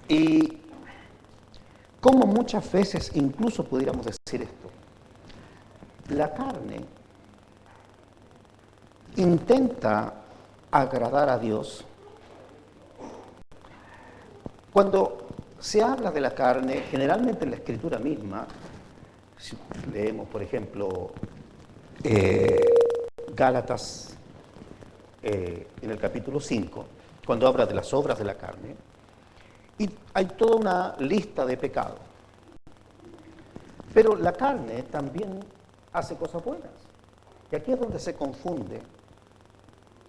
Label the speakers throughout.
Speaker 1: Y como muchas veces, incluso pudiéramos decir esto, la carne intenta agradar a Dios. Cuando se habla de la carne, generalmente en la Escritura misma, si leemos, por ejemplo, Gálatas, en el capítulo 5, cuando habla de las obras de la carne, y hay toda una lista de pecados. Pero la carne también hace cosas buenas. Y aquí es donde se confunde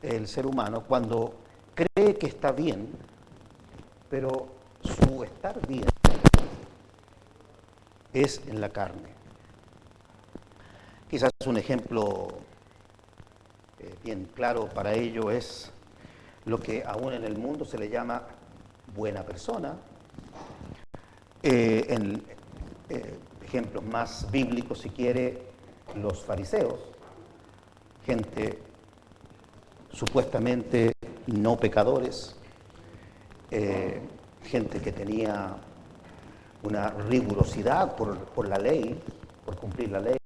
Speaker 1: el ser humano cuando cree que está bien, pero su estar bien es en la carne. Quizás un ejemplo bien claro para ello es lo que aún en el mundo se le llama buena persona. En ejemplos más bíblicos, si quiere, los fariseos, gente supuestamente no pecadores, gente que tenía una rigurosidad por la ley, por cumplir la ley.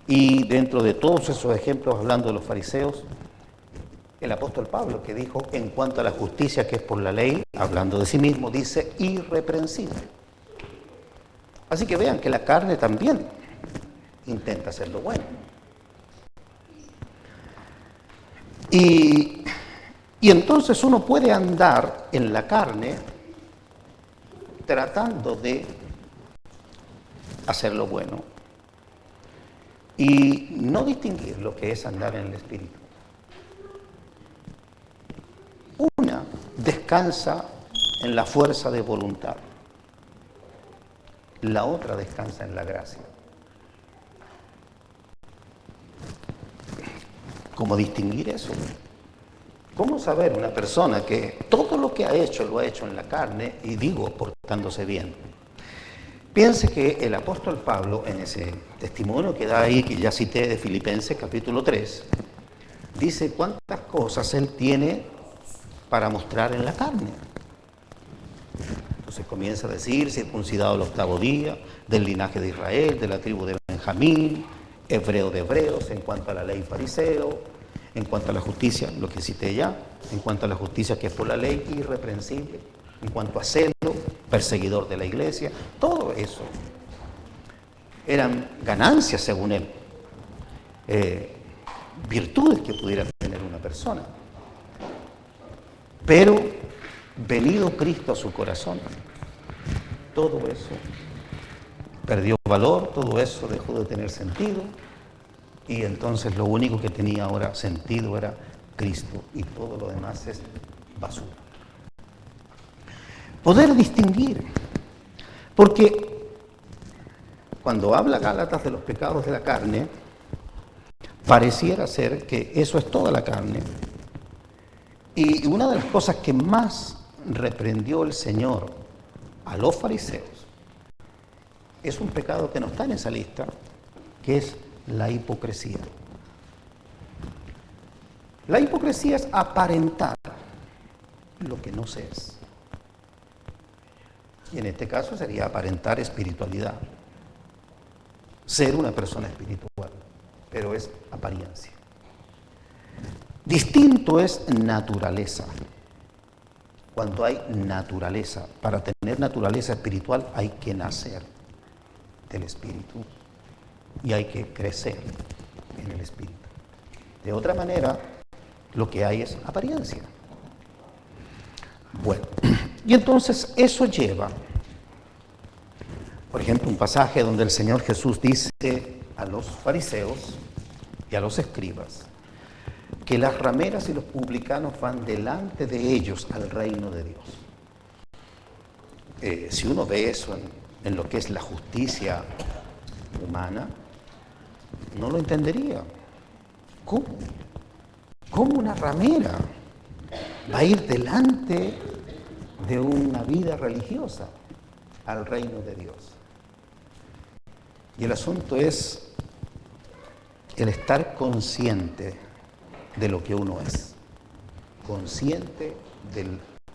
Speaker 1: Y dentro de todos esos ejemplos, hablando de los fariseos, el apóstol Pablo, que dijo, en cuanto a la justicia que es por la ley, hablando de sí mismo, dice irreprensible. Así que vean que la carne también intenta hacer lo bueno. Y entonces uno puede andar en la carne tratando de hacer lo bueno y no distinguir lo que es andar en el Espíritu. Una descansa en la fuerza de voluntad, la otra descansa en la gracia. ¿Cómo distinguir eso? ¿Cómo saber una persona que todo lo que ha hecho lo ha hecho en la carne y digo portándose bien? Piense que el apóstol Pablo, en ese testimonio que da ahí, que ya cité de Filipenses capítulo 3, dice cuántas cosas él tiene para mostrar en la carne. Entonces comienza a decir, circuncidado al 8º día, del linaje de Israel, de la tribu de Benjamín, hebreo de hebreos, en cuanto a la ley fariseo, en cuanto a la justicia, lo que cité ya, en cuanto a la justicia que es por la ley, irreprensible, en cuanto a celo, perseguidor de la iglesia, todo eso eran ganancias según él, virtudes que pudiera tener una persona. Pero venido Cristo a su corazón, todo eso perdió valor, todo eso dejó de tener sentido, y entonces lo único que tenía ahora sentido era Cristo, y todo lo demás es basura. Poder distinguir, porque cuando habla Gálatas de los pecados de la carne, pareciera ser que eso es toda la carne. Y una de las cosas que más reprendió el Señor a los fariseos es un pecado que no está en esa lista, que es la hipocresía. La hipocresía es aparentar lo que no se es. Y en este caso sería aparentar espiritualidad. Ser una persona espiritual, pero es apariencia. Distinto es naturaleza. Cuando hay naturaleza, para tener naturaleza espiritual hay que nacer del Espíritu y hay que crecer en el Espíritu. De otra manera, lo que hay es apariencia. Bueno, y entonces eso lleva, por ejemplo, un pasaje donde el Señor Jesús dice a los fariseos y a los escribas que las rameras y los publicanos van delante de ellos al reino de Dios. Si uno ve eso en lo que es la justicia humana, no lo entendería. ¿Cómo? ¿Cómo una ramera va a ir delante de una vida religiosa al reino de Dios? Y el asunto es el estar consciente de lo que uno es, consciente de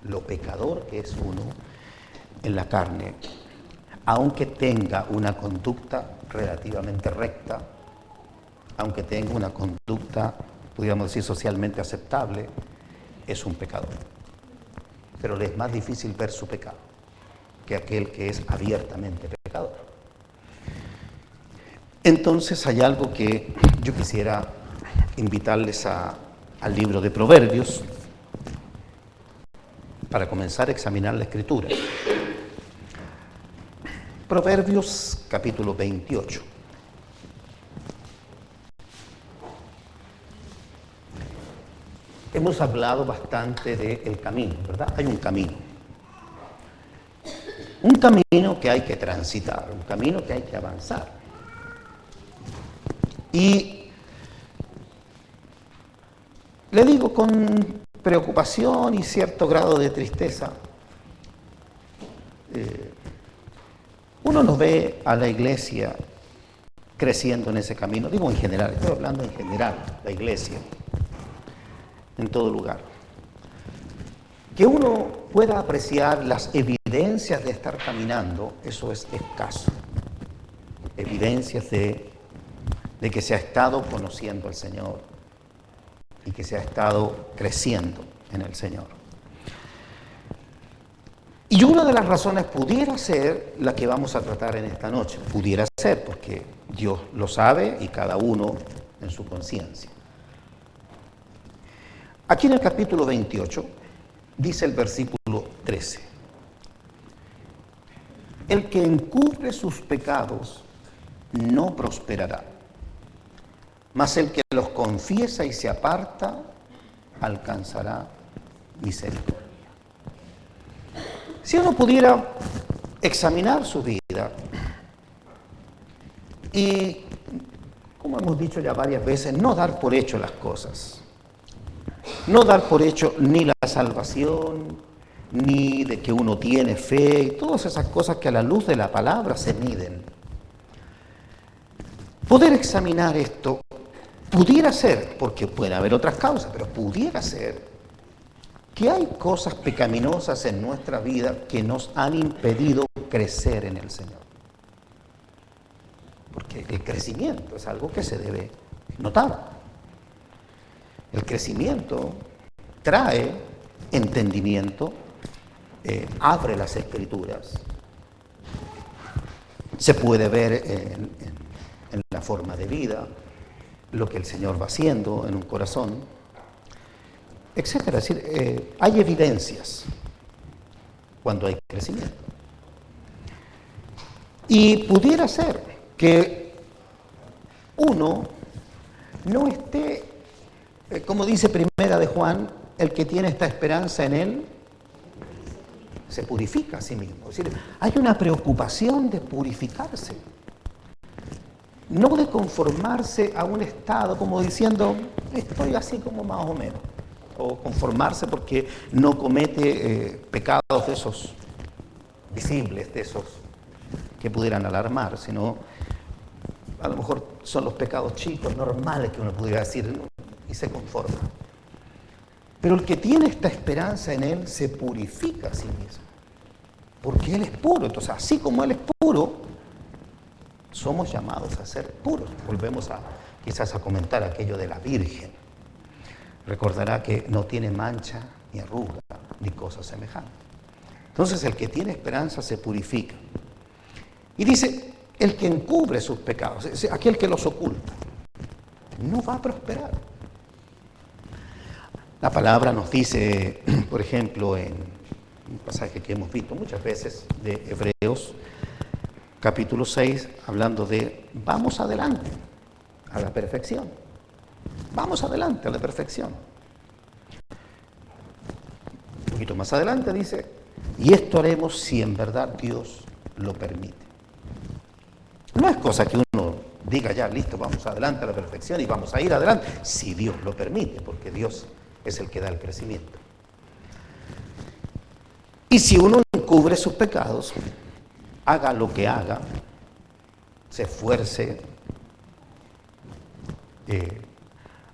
Speaker 1: lo pecador que es uno en la carne, aunque tenga una conducta relativamente recta, aunque tenga una conducta, podríamos decir, socialmente aceptable, es un pecador. Pero le es más difícil ver su pecado que aquel que es abiertamente pecador. Entonces hay algo que yo quisiera invitarles al libro de Proverbios para comenzar a examinar la Escritura. Proverbios capítulo 28. Hemos hablado bastante del camino, ¿verdad? Hay un camino. Un camino que hay que transitar, un camino que hay que avanzar. Y le digo con preocupación y cierto grado de tristeza, uno no ve a la iglesia creciendo en ese camino. Digo en general, estoy hablando en general, la iglesia, en todo lugar. Que uno pueda apreciar las evidencias de estar caminando, eso es escaso. Evidencias de que se ha estado conociendo al Señor y que se ha estado creciendo en el Señor. Y una de las razones pudiera ser la que vamos a tratar en esta noche. Pudiera ser porque Dios lo sabe y cada uno en su conciencia. Aquí en el capítulo 28 dice el versículo 13: el que encubre sus pecados no prosperará, mas el que los confiesa y se aparta alcanzará misericordia. Si uno pudiera examinar su vida y, como hemos dicho ya varias veces, no dar por hecho las cosas, no dar por hecho ni la salvación, ni de que uno tiene fe, y todas esas cosas que a la luz de la palabra se miden. Poder examinar esto pudiera ser, porque puede haber otras causas, pero pudiera ser que hay cosas pecaminosas en nuestra vida que nos han impedido crecer en el Señor. Porque el crecimiento es algo que se debe notar. El crecimiento trae entendimiento, abre las Escrituras, se puede ver en la forma de vida, lo que el Señor va haciendo en un corazón, etcétera. Es decir, hay evidencias cuando hay crecimiento. Y pudiera ser que uno no esté, como dice Primera de Juan, el que tiene esta esperanza en él se purifica a sí mismo. Es decir, hay una preocupación de purificarse, no de conformarse a un estado como diciendo, estoy así como más o menos, o conformarse porque no comete pecados de esos visibles, de esos que pudieran alarmar, sino a lo mejor son los pecados chicos, normales que uno pudiera decir, ¿no? Y se conforma. Pero el que tiene esta esperanza en Él se purifica a sí mismo, porque Él es puro. Entonces, así como Él es puro, somos llamados a ser puros. Volvemos quizás a comentar aquello de la Virgen. Recordará que no tiene mancha, ni arruga, ni cosa semejante. Entonces, el que tiene esperanza se purifica. Y dice, el que encubre sus pecados, aquel que los oculta, no va a prosperar. La palabra nos dice, por ejemplo, en un pasaje que hemos visto muchas veces de Hebreos, capítulo 6, hablando de vamos adelante a la perfección. Vamos adelante a la perfección. Un poquito más adelante dice, y esto haremos si en verdad Dios lo permite. No es cosa que uno diga ya, listo, vamos adelante a la perfección y vamos a ir adelante, si Dios lo permite, porque Dios es el que da el crecimiento. Y si uno encubre sus pecados, haga lo que haga, se esfuerce,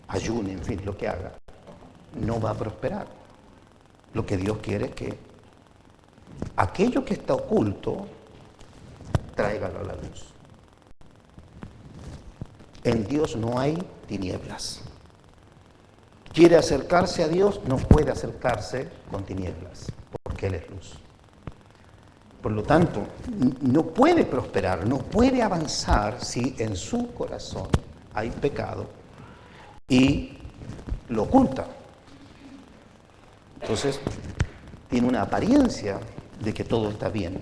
Speaker 1: ayune, en fin, lo que haga, no va a prosperar. Lo que Dios quiere es que aquello que está oculto, tráigalo a la luz. En Dios no hay tinieblas. Quiere acercarse a Dios, no puede acercarse con tinieblas, porque Él es luz. Por lo tanto, no puede prosperar, no puede avanzar si en su corazón hay pecado y lo oculta. Entonces, tiene una apariencia de que todo está bien,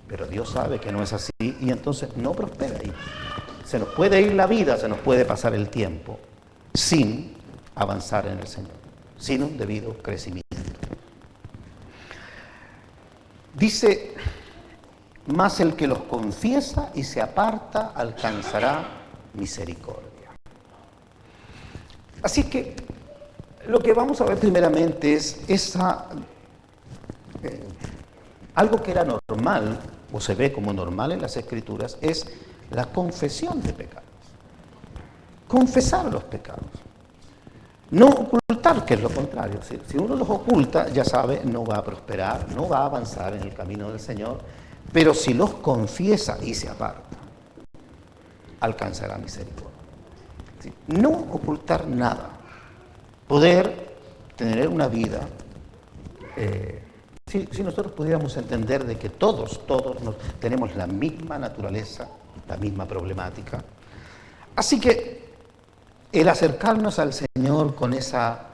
Speaker 1: pero Dios sabe que no es así y entonces no prospera ahí. Se nos puede ir la vida, se nos puede pasar el tiempo sin avanzar en el Señor, sin un debido crecimiento. Dice, mas el que los confiesa y se aparta alcanzará misericordia. Así que lo que vamos a ver primeramente es algo que era normal, o se ve como normal en las Escrituras, es la confesión de pecados. Confesar los pecados. No ocultar, que es lo contrario. Si uno los oculta, ya sabe, no va a prosperar, no va a avanzar en el camino del Señor, pero si los confiesa y se aparta, alcanzará misericordia. ¿Sí? No ocultar nada. Poder tener una vida, si nosotros pudiéramos entender de que todos tenemos la misma naturaleza, la misma problemática. Así que el acercarnos al Señor con esa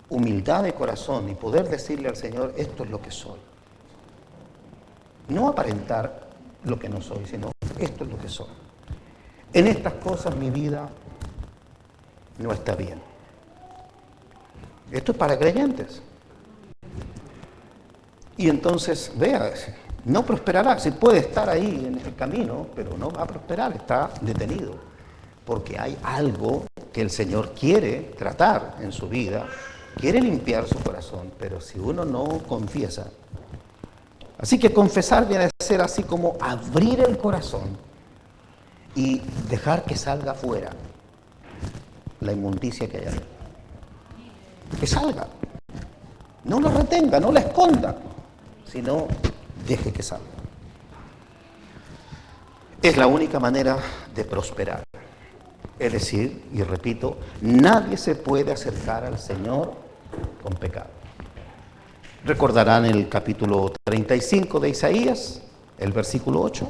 Speaker 1: humildad de corazón y poder decirle al Señor, esto es lo que soy. No aparentar lo que no soy, sino esto es lo que soy. En estas cosas mi vida no está bien. Esto es para creyentes. Y entonces, vea, no prosperará. Si puede estar ahí en el camino, pero no va a prosperar, está detenido. Porque hay algo que el Señor quiere tratar en su vida, quiere limpiar su corazón, pero si uno no confiesa. Así que confesar viene a ser así como abrir el corazón y dejar que salga afuera la inmundicia que hay ahí. Que salga. No lo retenga, no la esconda, sino deje que salga. Es la única manera de prosperar. Es decir, y repito, nadie se puede acercar al Señor con pecado. Recordarán el capítulo 35 de Isaías, el versículo 8,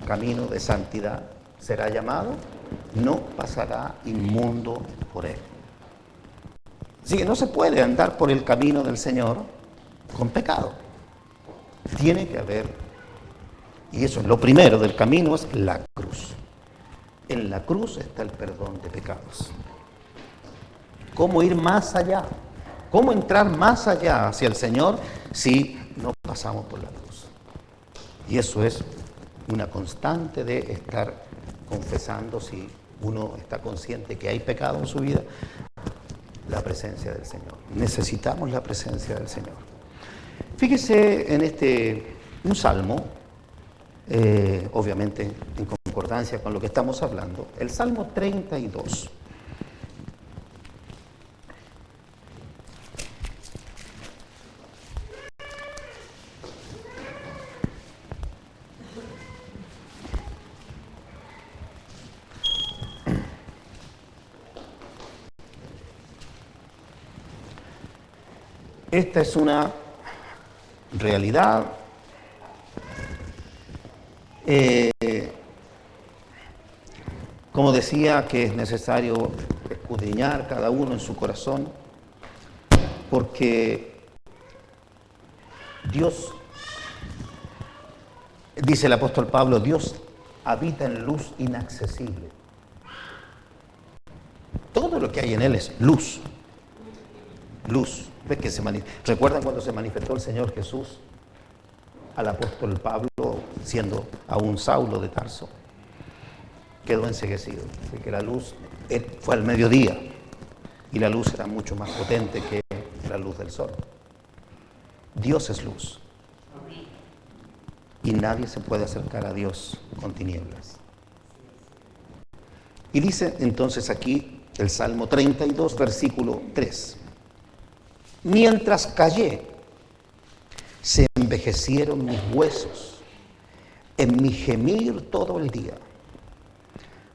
Speaker 1: camino de santidad será llamado, no pasará inmundo por él. Así que no se puede andar por el camino del Señor con pecado. Tiene que haber, y eso es lo primero del camino, es la cruz. En la cruz está el perdón de pecados. ¿Cómo ir más allá? ¿Cómo entrar más allá hacia el Señor si no pasamos por la cruz? Y eso es una constante de estar confesando, si uno está consciente que hay pecado en su vida, la presencia del Señor. Necesitamos la presencia del Señor. Fíjese en un salmo, obviamente en concordancia con lo que estamos hablando, el Salmo 32. Esta es una realidad como decía, que es necesario escudriñar cada uno en su corazón, porque Dios, dice el apóstol Pablo, Dios habita en luz inaccesible. Todo lo que hay en Él es luz. Luz. ¿Ves que ¿Recuerdan cuando se manifestó el Señor Jesús al apóstol Pablo, siendo aún Saulo de Tarso? Quedó enceguecido. Porque la luz fue al mediodía y la luz era mucho más potente que la luz del sol. Dios es luz. Y nadie se puede acercar a Dios con tinieblas. Y dice entonces aquí el Salmo 32, versículo 3. Mientras callé, se envejecieron mis huesos en mi gemir todo el día,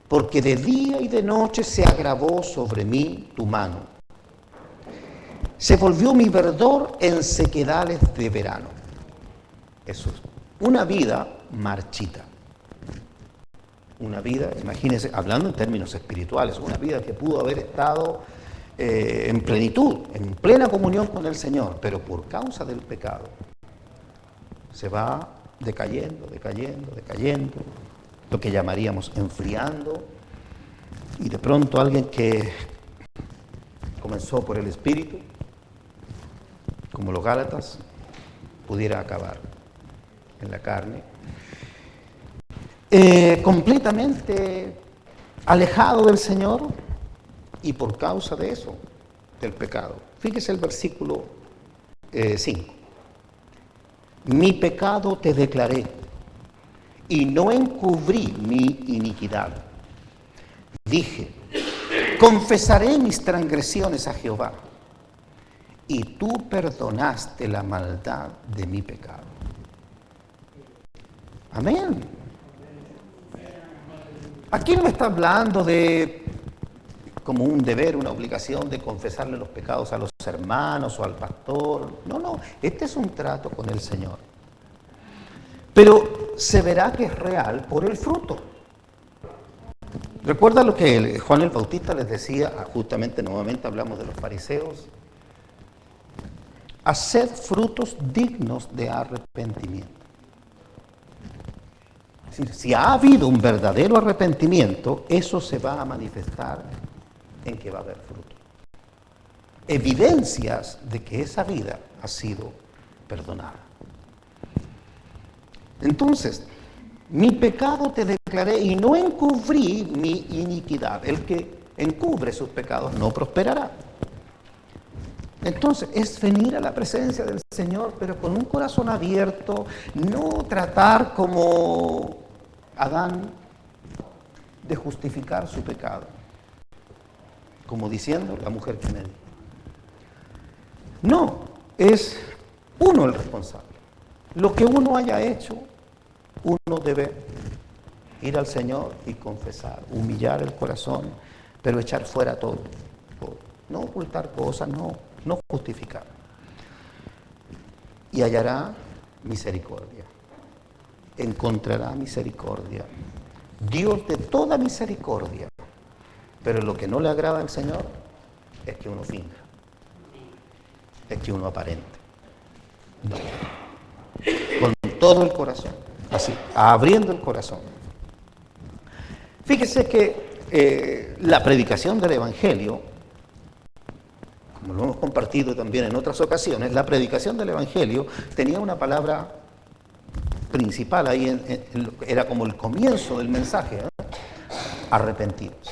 Speaker 1: porque de día y de noche se agravó sobre mí tu mano. Se volvió mi verdor en sequedales de verano. Eso es una vida marchita. Una vida, imagínense, hablando en términos espirituales, una vida que pudo haber estado en plenitud, en plena comunión con el Señor, pero por causa del pecado se va decayendo, lo que llamaríamos enfriando, y de pronto alguien que comenzó por el Espíritu, como los Gálatas, pudiera acabar en la carne, completamente alejado del Señor, y por causa de eso, del pecado. Fíjese el versículo 5. Mi pecado te declaré, y no encubrí mi iniquidad. Dije, confesaré mis transgresiones a Jehová, y tú perdonaste la maldad de mi pecado. Amén. Aquí no me está hablando de como un deber, una obligación de confesarle los pecados a los hermanos o al pastor. No, este es un trato con el Señor. Pero se verá que es real por el fruto. ¿Recuerda lo que Juan el Bautista les decía? Justamente, nuevamente hablamos de los fariseos. Haced frutos dignos de arrepentimiento. Es decir, si ha habido un verdadero arrepentimiento, eso se va a manifestar en que va a haber fruto. Evidencias de que esa vida ha sido perdonada. Entonces, mi pecado te declaré y no encubrí mi iniquidad. El que encubre sus pecados no prosperará. Entonces, es venir a la presencia del Señor, pero con un corazón abierto, no tratar como Adán de justificar su pecado, como diciendo la mujer que me dijo. No, es uno el responsable. Lo que uno haya hecho, uno debe ir al Señor y confesar, humillar el corazón, pero echar fuera todo. No ocultar cosas, no justificar. Y hallará misericordia. Encontrará misericordia. Dios de toda misericordia. Pero lo que no le agrada al Señor es que uno finja. Es que uno aparente. No. Con todo el corazón. Así, abriendo el corazón. Fíjese que la predicación del Evangelio, como lo hemos compartido también en otras ocasiones, la predicación del Evangelio tenía una palabra principal ahí, era como el comienzo del mensaje, ¿eh? Arrepentidos.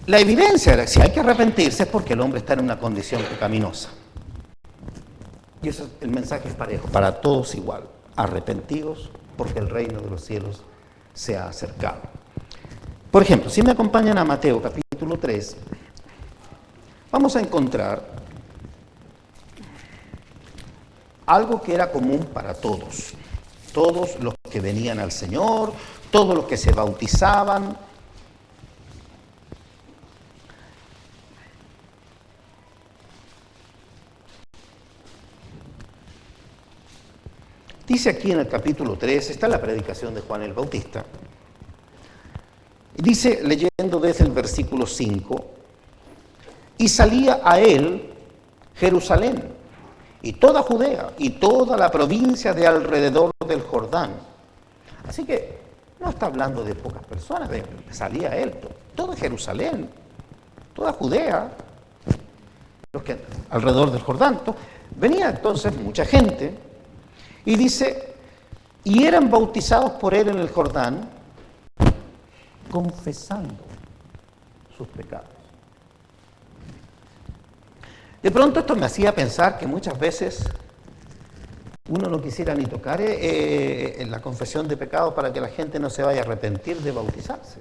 Speaker 1: La evidencia era que si hay que arrepentirse es porque el hombre está en una condición pecaminosa. Y eso, el mensaje es parejo, para todos igual. Arrepentidos porque el reino de los cielos se ha acercado. Por ejemplo, si me acompañan a Mateo capítulo 3, vamos a encontrar algo que era común para todos. Todos los que venían al Señor, todos los que se bautizaban. Dice aquí en el capítulo 3, está la predicación de Juan el Bautista. Dice, leyendo desde el versículo 5, y salía a él Jerusalén, y toda Judea, y toda la provincia de alrededor del Jordán. Así que no está hablando de pocas personas, salía a él, toda Jerusalén, toda Judea, los que alrededor del Jordán. Venía entonces mucha gente. Y dice, y eran bautizados por él en el Jordán, confesando sus pecados. De pronto esto me hacía pensar que muchas veces uno no quisiera ni tocar en la confesión de pecados para que la gente no se vaya a arrepentir de bautizarse.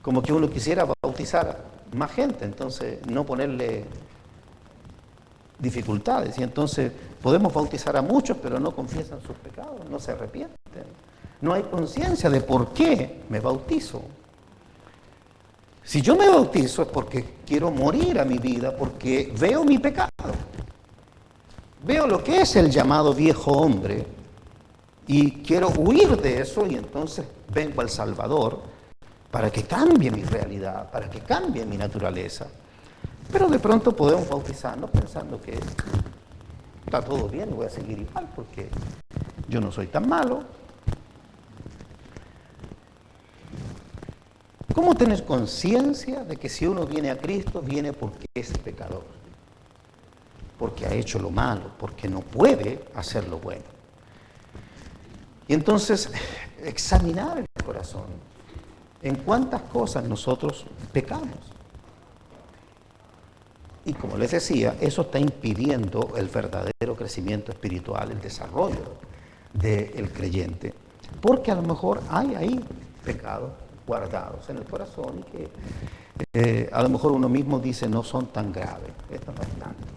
Speaker 1: Como que uno quisiera bautizar más gente, entonces no ponerle dificultades. Y entonces podemos bautizar a muchos, pero no confiesan sus pecados, no se arrepienten. No hay conciencia de por qué me bautizo. Si yo me bautizo es porque quiero morir a mi vida, porque veo mi pecado. Veo lo que es el llamado viejo hombre y quiero huir de eso, y entonces vengo al Salvador para que cambie mi realidad, para que cambie mi naturaleza. Pero de pronto podemos bautizarnos pensando que está todo bien, voy a seguir igual porque yo no soy tan malo. ¿Cómo tener conciencia de que si uno viene a Cristo, viene porque es pecador? Porque ha hecho lo malo, porque no puede hacer lo bueno. Y entonces, examinar el corazón. ¿En cuántas cosas nosotros pecamos? Y como les decía, eso está impidiendo el verdadero crecimiento espiritual, el desarrollo del creyente. Porque a lo mejor hay ahí pecados guardados en el corazón y que a lo mejor uno mismo dice no son tan graves, esto no es tanto.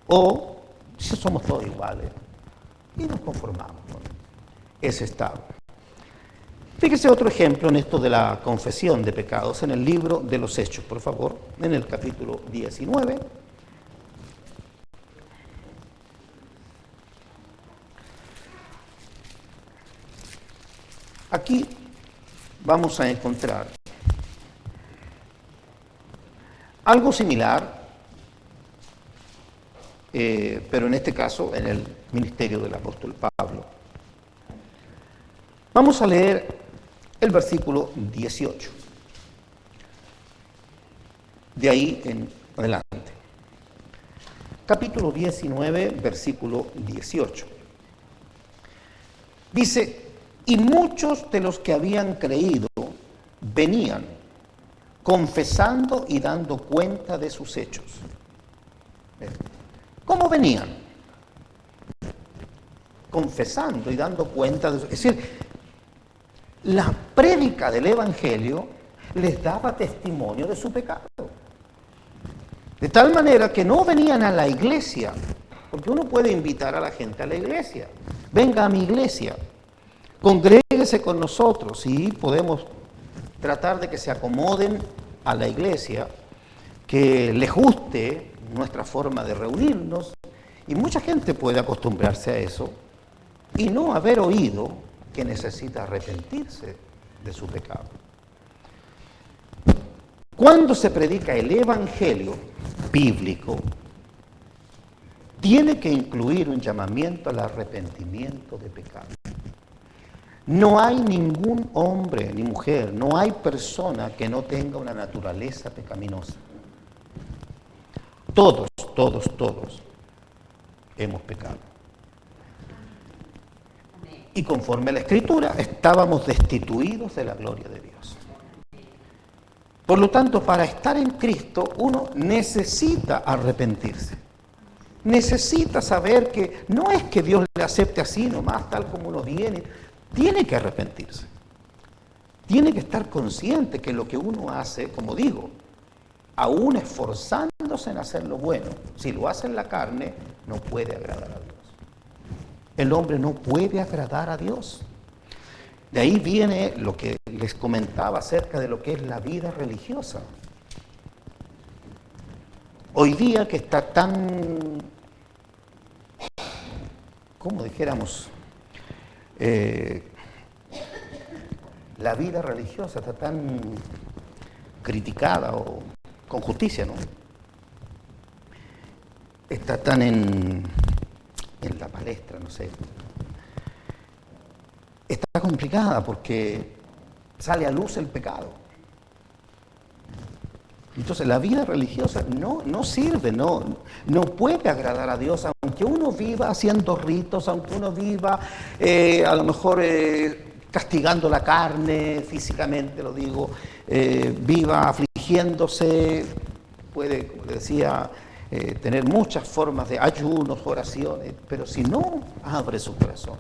Speaker 1: O si somos todos iguales y nos conformamos con ese estado. Fíjese otro ejemplo en esto de la confesión de pecados en el libro de los Hechos, por favor, en el capítulo 19. Aquí vamos a encontrar algo similar, pero en este caso en el ministerio del apóstol Pablo. Vamos a leer el versículo 18. De ahí en adelante. Capítulo 19, versículo 18. Dice, y muchos de los que habían creído venían confesando y dando cuenta de sus hechos. ¿Cómo venían? Confesando y dando cuenta de sus hechos. Es decir, la prédica del Evangelio les daba testimonio de su pecado. De tal manera que no venían a la iglesia, porque uno puede invitar a la gente a la iglesia. Venga a mi iglesia, congréguese con nosotros y podemos tratar de que se acomoden a la iglesia, que les guste nuestra forma de reunirnos. Y mucha gente puede acostumbrarse a eso y no haber oído que necesita arrepentirse de su pecado. Cuando se predica el evangelio bíblico, tiene que incluir un llamamiento al arrepentimiento de pecado. No hay ningún hombre ni mujer, no hay persona que no tenga una naturaleza pecaminosa. Todos hemos pecado. Y conforme a la Escritura, estábamos destituidos de la gloria de Dios. Por lo tanto, para estar en Cristo, uno necesita arrepentirse. Necesita saber que no es que Dios le acepte así nomás, tal como uno viene. Tiene que arrepentirse. Tiene que estar consciente que lo que uno hace, como digo, aún esforzándose en hacer lo bueno, si lo hace en la carne, no puede agradar a Dios. El hombre no puede agradar a Dios. De ahí viene lo que les comentaba acerca de lo que es la vida religiosa. Hoy día que está tan, como dijéramos, la vida religiosa está tan criticada o con justicia, ¿no? Está tan en la palestra, no sé. Está complicada porque sale a luz el pecado. Entonces la vida religiosa no sirve, no puede agradar a Dios, aunque uno viva haciendo ritos, aunque uno viva a lo mejor castigando la carne, físicamente lo digo, viva afligiéndose, puede, como le decía, tener muchas formas de ayunos, oraciones, pero si no abre su corazón,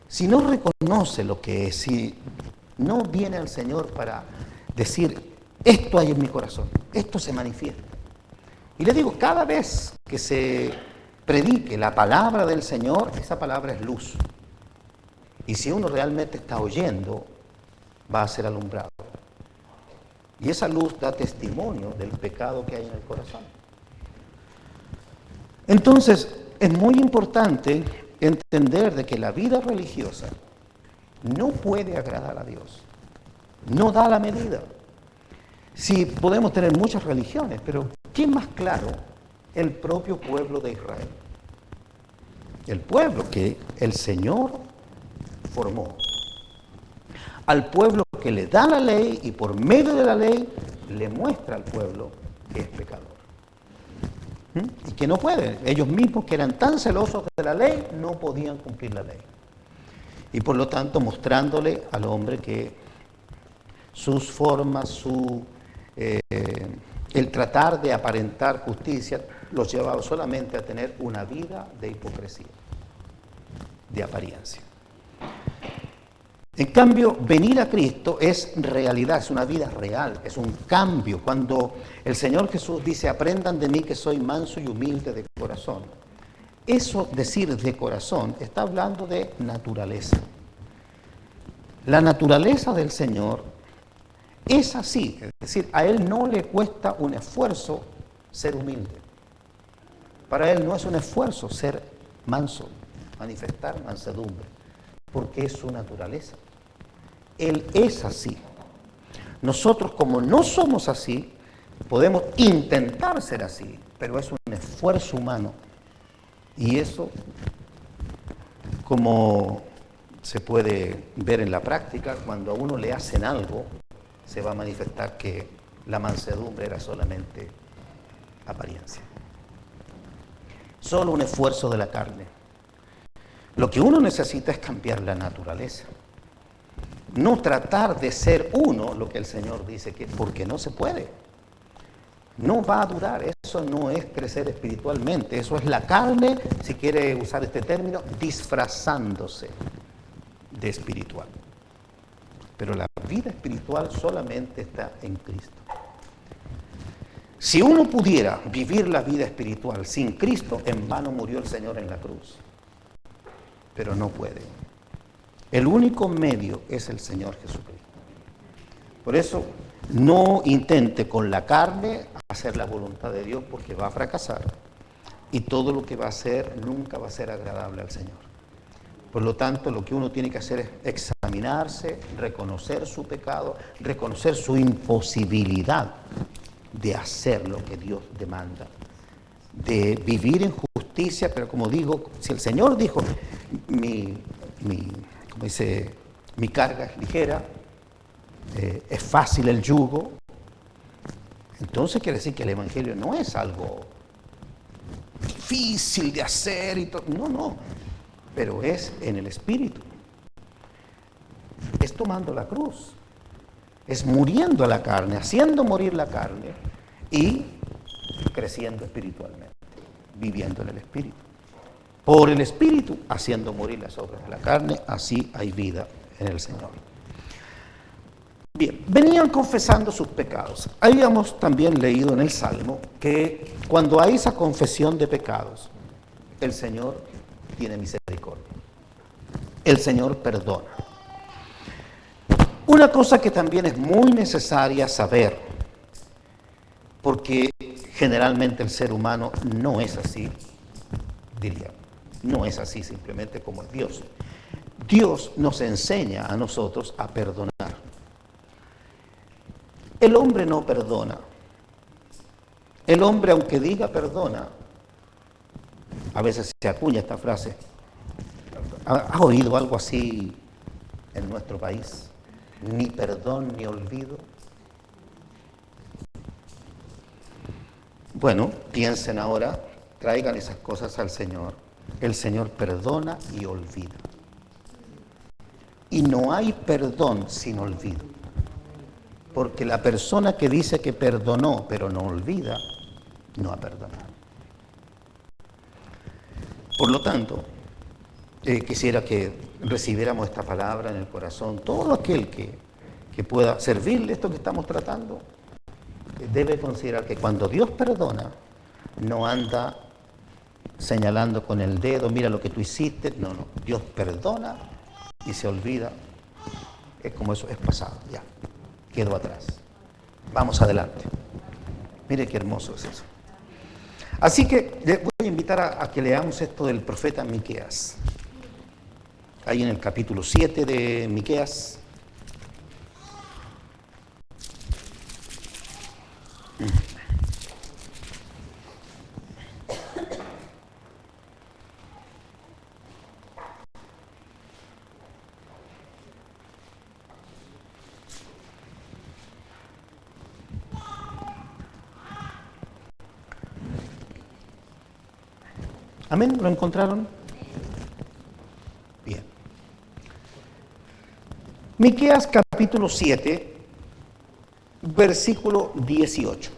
Speaker 1: si no reconoce lo que es, si no viene al Señor para decir, Esto hay en mi corazón, esto se manifiesta. Y le digo, cada vez que se predique la palabra del Señor, esa palabra es luz. Y si uno realmente está oyendo, va a ser alumbrado. Y esa luz da testimonio del pecado que hay en el corazón. Entonces, es muy importante entender de que la vida religiosa no puede agradar a Dios. No da la medida. Sí, podemos tener muchas religiones, pero ¿quién más claro? El propio pueblo de Israel. El pueblo que el Señor formó. Al pueblo que le da la ley y por medio de la ley le muestra al pueblo que es pecador. Y que no pueden. Ellos mismos que eran tan celosos de la ley no podían cumplir la ley. Y por lo tanto mostrándole al hombre que sus formas, el tratar de aparentar justicia los llevaba solamente a tener una vida de hipocresía, de apariencia. En cambio, venir a Cristo es realidad, es una vida real, es un cambio. Cuando el Señor Jesús dice, aprendan de mí que soy manso y humilde de corazón. Eso, decir de corazón, está hablando de naturaleza. La naturaleza del Señor es así, es decir, a Él no le cuesta un esfuerzo ser humilde. Para Él no es un esfuerzo ser manso, manifestar mansedumbre, porque es su naturaleza. Él es así. Nosotros, como no somos así, podemos intentar ser así, pero es un esfuerzo humano. Y eso, como se puede ver en la práctica, cuando a uno le hacen algo, se va a manifestar que la mansedumbre era solamente apariencia. Solo un esfuerzo de la carne. Lo que uno necesita es cambiar la naturaleza. No tratar de ser uno, lo que el Señor dice, que porque no se puede. No va a durar, eso no es crecer espiritualmente, eso es la carne, si quiere usar este término, disfrazándose de espiritual. Pero la vida espiritual solamente está en Cristo. Si uno pudiera vivir la vida espiritual sin Cristo, en vano murió el Señor en la cruz. Pero no puede. El único medio es el Señor Jesucristo. Por eso, no intente con la carne hacer la voluntad de Dios porque va a fracasar. Y todo lo que va a hacer nunca va a ser agradable al Señor. Por lo tanto, lo que uno tiene que hacer es examinarse, reconocer su pecado, reconocer su imposibilidad de hacer lo que Dios demanda, de vivir en justicia, pero como digo, si el Señor dijo, como dice, mi carga es ligera, es fácil el yugo, entonces quiere decir que el Evangelio no es algo difícil de hacer y todo, no, pero es en el Espíritu, es tomando la cruz, es muriendo a la carne, haciendo morir la carne y creciendo espiritualmente, viviendo en el Espíritu. Por el Espíritu, haciendo morir las obras de la carne, así hay vida en el Señor. Bien, venían confesando sus pecados. Habíamos también leído en el Salmo que cuando hay esa confesión de pecados, el Señor tiene misericordia. El Señor perdona. Una cosa que también es muy necesaria saber, porque generalmente el ser humano no es así, diría, no es así simplemente como es Dios. Dios nos enseña a nosotros a perdonar. El hombre no perdona. El hombre, aunque diga perdona, a veces se acuña esta frase. ¿Has oído algo así en nuestro país? Ni perdón ni olvido. Bueno, piensen ahora, traigan esas cosas al Señor. El Señor perdona y olvida. Y no hay perdón sin olvido. Porque la persona que dice que perdonó pero no olvida, no ha perdonado. Por lo tanto, quisiera que recibiéramos esta palabra en el corazón. Todo aquel que pueda servirle esto que estamos tratando, debe considerar que cuando Dios perdona, no anda señalando con el dedo, mira lo que tú hiciste. No, no. Dios perdona y se olvida. Es como eso, es pasado, ya. Quedó atrás. Vamos adelante. Mire qué hermoso es eso. Así que le voy a invitar a que leamos esto del profeta Miqueas. Ahí en el capítulo 7 de Miqueas. ¿Amén? ¿Lo encontraron? Bien. Miqueas capítulo 7, versículo 18.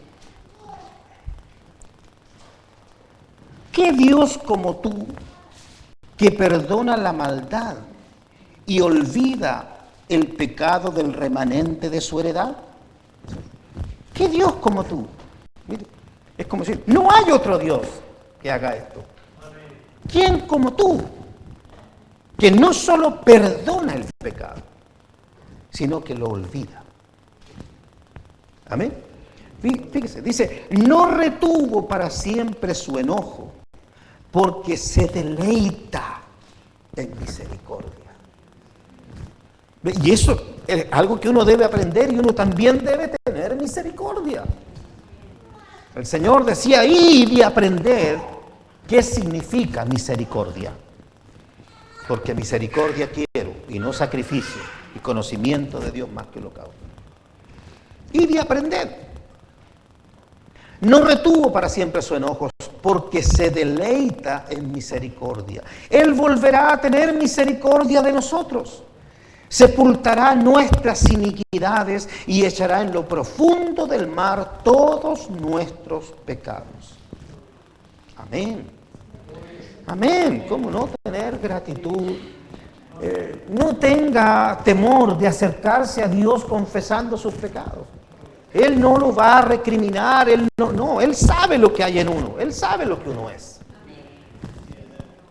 Speaker 1: ¿Qué Dios como tú, que perdona la maldad y olvida el pecado del remanente de su heredad? ¿Qué Dios como tú? Mire, es como decir, no hay otro Dios que haga esto. ¿Quién como tú? Que no solo perdona el pecado, sino que lo olvida. Amén. Fíjese, dice, no retuvo para siempre su enojo, porque se deleita en misericordia. Y eso es algo que uno debe aprender y uno también debe tener misericordia. El Señor decía, id y aprender qué significa misericordia. Porque misericordia quiero y no sacrificio y conocimiento de Dios más que holocausto. Id y aprender. No retuvo para siempre su enojo, porque se deleita en misericordia. Él volverá a tener misericordia de nosotros. Sepultará nuestras iniquidades y echará en lo profundo del mar todos nuestros pecados. Amén. Amén. ¿Cómo no tener gratitud? No tenga temor de acercarse a Dios confesando sus pecados. Él no lo va a recriminar, Él sabe lo que hay en uno, Él sabe lo que uno es.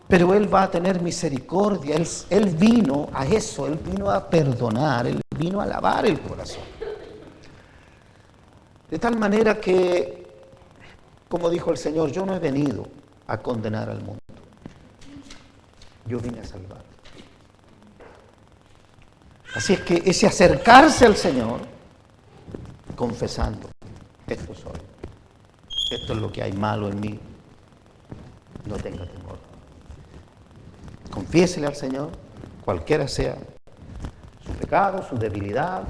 Speaker 1: Pero Él va a tener misericordia, Él vino a eso, Él vino a perdonar, Él vino a lavar el corazón. De tal manera que, como dijo el Señor, yo no he venido a condenar al mundo, yo vine a salvar. Así es que ese acercarse al Señor, confesando, esto soy, esto es lo que hay malo en mí, no tenga temor. Confiésele al Señor, cualquiera sea su pecado, su debilidad.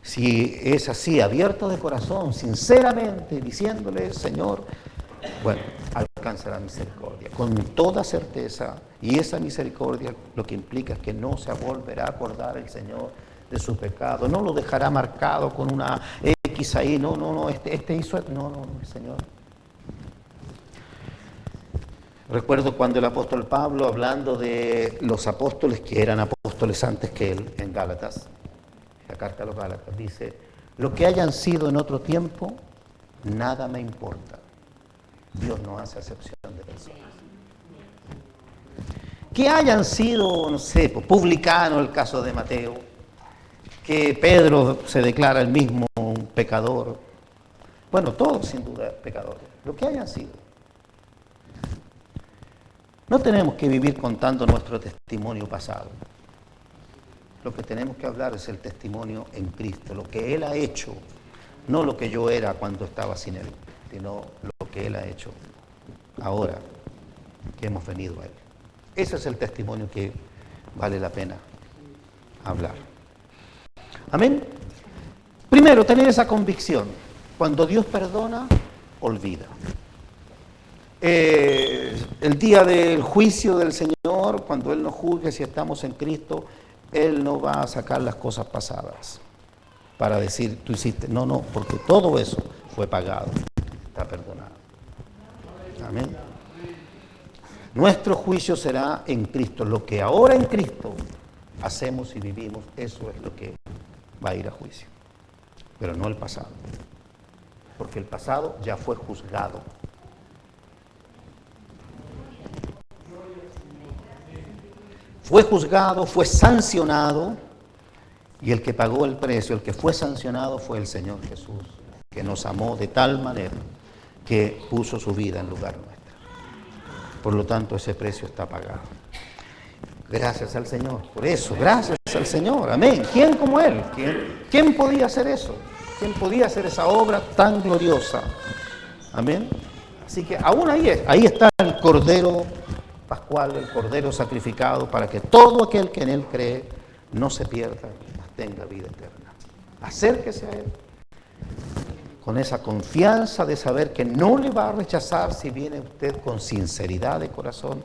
Speaker 1: Si es así, abierto de corazón, sinceramente, diciéndole, Señor, bueno, alcanzará misericordia, con toda certeza. Y esa misericordia lo que implica es que no se volverá a acordar el Señor de su pecado, no lo dejará marcado con una X ahí, este hizo, el Señor. Recuerdo cuando el apóstol Pablo, hablando de los apóstoles que eran apóstoles antes que él, en Gálatas, la carta a los Gálatas, dice, lo que hayan sido en otro tiempo, nada me importa. Dios no hace acepción de personas. Que hayan sido, no sé, publicanos, el caso de Mateo, que Pedro se declara el mismo un pecador. Bueno, todos sin duda pecadores, lo que hayan sido. No tenemos que vivir contando nuestro testimonio pasado. Lo que tenemos que hablar es el testimonio en Cristo, lo que Él ha hecho, no lo que yo era cuando estaba sin Él, sino lo que Él ha hecho ahora que hemos venido a Él. Ese es el testimonio que vale la pena hablar. Amén. Primero, tener esa convicción. Cuando Dios perdona, olvida. El día del juicio del Señor, cuando Él nos juzgue si estamos en Cristo, Él no va a sacar las cosas pasadas para decir, tú hiciste. No, porque todo eso fue pagado, está perdonado. Amén. Nuestro juicio será en Cristo. Lo que ahora en Cristo hacemos y vivimos, eso es lo que va a ir a juicio, pero no el pasado. porque el pasado ya fue juzgado. Fue juzgado, fue sancionado, y el que pagó el precio, el que fue sancionado fue el Señor Jesús, que nos amó de tal manera que puso su vida en lugar nuestro. Por lo tanto, ese precio está pagado. Gracias al Señor, por eso, gracias al Señor, amén. ¿Quién como Él? ¿Quién podía hacer eso? ¿Quién podía hacer esa obra tan gloriosa? Amén. Así que aún ahí está el Cordero Pascual, el Cordero sacrificado, para que todo aquel que en Él cree no se pierda, mas tenga vida eterna. Acérquese a Él con esa confianza de saber que no le va a rechazar si viene usted con sinceridad de corazón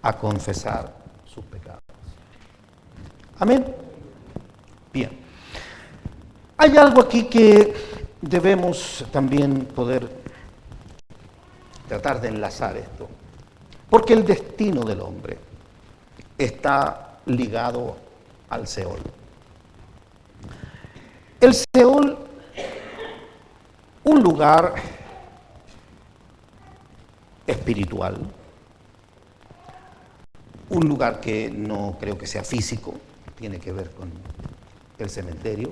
Speaker 1: a confesar sus pecados. Amén. Bien. Hay algo aquí que debemos también poder tratar de enlazar esto, porque el destino del hombre está ligado al Seol. El Seol, un lugar espiritual, un lugar que no creo que sea físico, tiene que ver con el cementerio,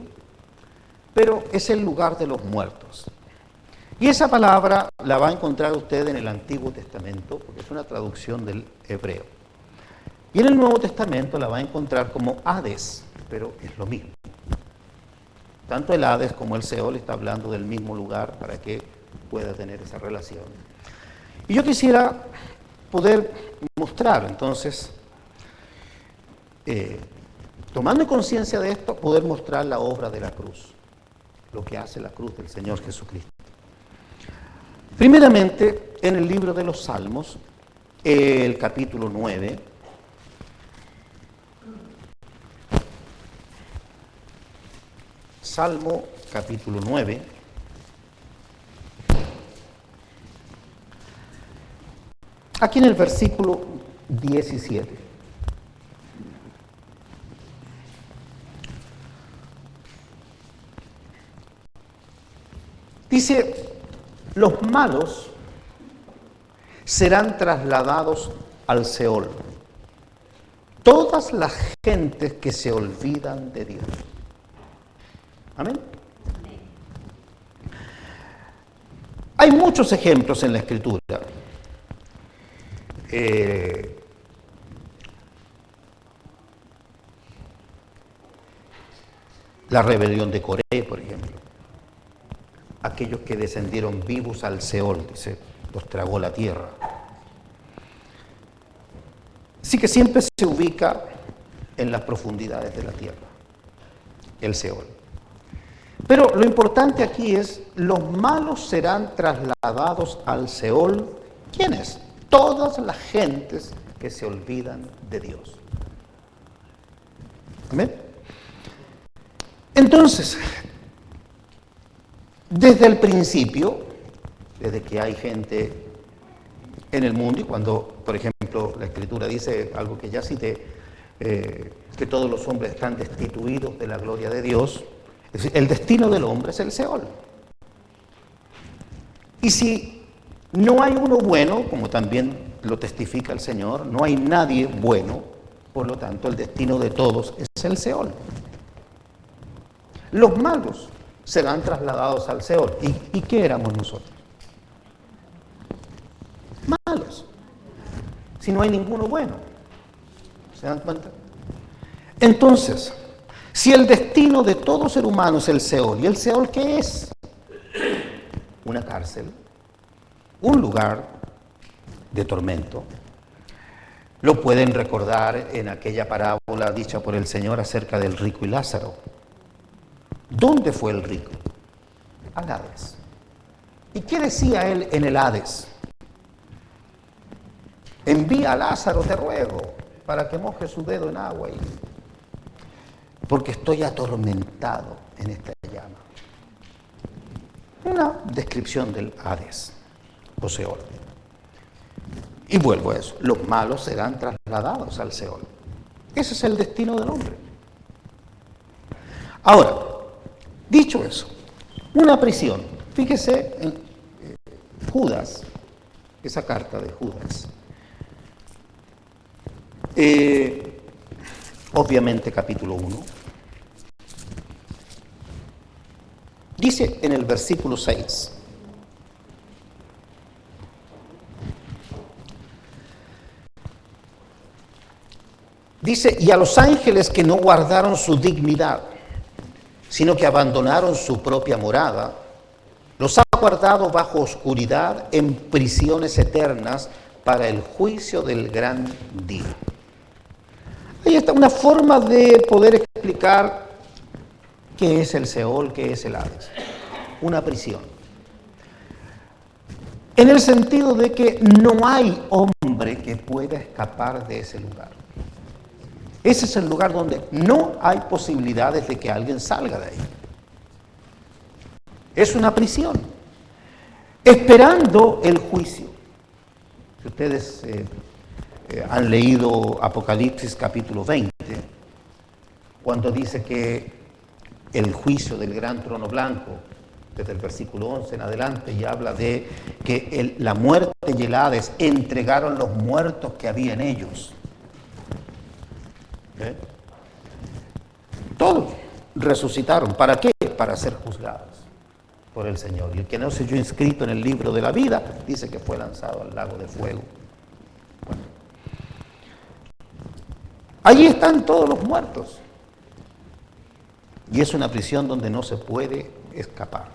Speaker 1: pero es el lugar de los muertos. Y esa palabra la va a encontrar usted en el Antiguo Testamento, porque es una traducción del hebreo. Y en el Nuevo Testamento la va a encontrar como Hades, pero es lo mismo. Tanto el Hades como el Seol está hablando del mismo lugar para que pueda tener esa relación. Y yo quisiera poder mostrar, entonces, tomando conciencia de esto, poder mostrar la obra de la cruz, lo que hace la cruz del Señor Jesucristo. Primeramente, en el libro de los Salmos, el capítulo 9, Salmo capítulo 9, aquí en el versículo 17. Dice, los malos serán trasladados al Seol, todas las gentes que se olvidan de Dios. Amén. Hay muchos ejemplos en la Escritura. La rebelión de Coré, por ejemplo. Aquellos que descendieron vivos al Seol, dice, los tragó la tierra. Así que siempre se ubica en las profundidades de la tierra, el Seol. Pero lo importante aquí es, los malos serán trasladados al Seol. ¿Quiénes? Todas las gentes que se olvidan de Dios. ¿Amén? Entonces, desde el principio, desde que hay gente en el mundo, y cuando, por ejemplo, la Escritura dice algo que ya cité, que todos los hombres están destituidos de la gloria de Dios, es decir, el destino del hombre es el Seol. Y si no hay uno bueno, como también lo testifica el Señor, no hay nadie bueno, por lo tanto el destino de todos es el Seol. Los malos serán trasladados al Seol. ¿Y qué éramos nosotros? Malos. Si no hay ninguno bueno. ¿Se dan cuenta? Entonces, si el destino de todo ser humano es el Seol, ¿y el Seol qué es? Una cárcel, un lugar de tormento. Lo pueden recordar en aquella parábola dicha por el Señor acerca del rico y Lázaro. ¿Dónde fue el rico? Al Hades. ¿Y qué decía él en el Hades? Envía a Lázaro, te ruego, para que moje su dedo en agua, porque estoy atormentado en esta llama. Una descripción del Hades, o Seol. Y vuelvo a eso, los malos serán trasladados al Seol. Ese es el destino del hombre. Ahora, dicho eso, una prisión. Fíjese en Judas, esa carta de Judas. Obviamente capítulo 1. Dice en el versículo 6. Dice, y a los ángeles que no guardaron su dignidad, sino que abandonaron su propia morada, los ha guardado bajo oscuridad en prisiones eternas para el juicio del gran día. Ahí está una forma de poder explicar qué es el Seol, qué es el Hades. Una prisión. En el sentido de que no hay hombre que pueda escapar de ese lugar. Ese es el lugar donde no hay posibilidades de que alguien salga de ahí. Es una prisión, esperando el juicio. Si ustedes han leído Apocalipsis capítulo 20, cuando dice que el juicio del gran trono blanco, desde el versículo 11 en adelante, y habla de que la muerte y el Hades entregaron los muertos que había en ellos. Todos resucitaron. ¿Para qué? Para ser juzgados por el Señor. Y el que no se halló inscrito en el libro de la vida, dice que fue lanzado al lago de fuego. Bueno. Allí están todos los muertos. Y es una prisión donde no se puede escapar.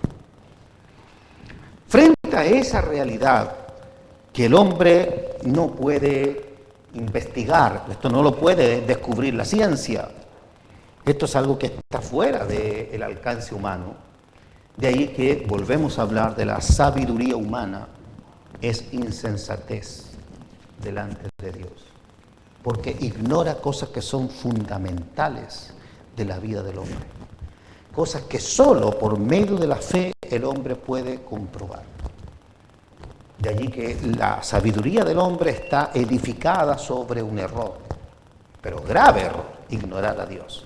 Speaker 1: Frente a esa realidad que el hombre no puede investigar, esto no lo puede descubrir la ciencia, esto es algo que está fuera del alcance humano, de ahí que volvemos a hablar de la sabiduría humana, es insensatez delante de Dios, porque ignora cosas que son fundamentales de la vida del hombre, cosas que solo por medio de la fe el hombre puede comprobar. De allí que la sabiduría del hombre está edificada sobre un error, pero grave error, ignorar a Dios.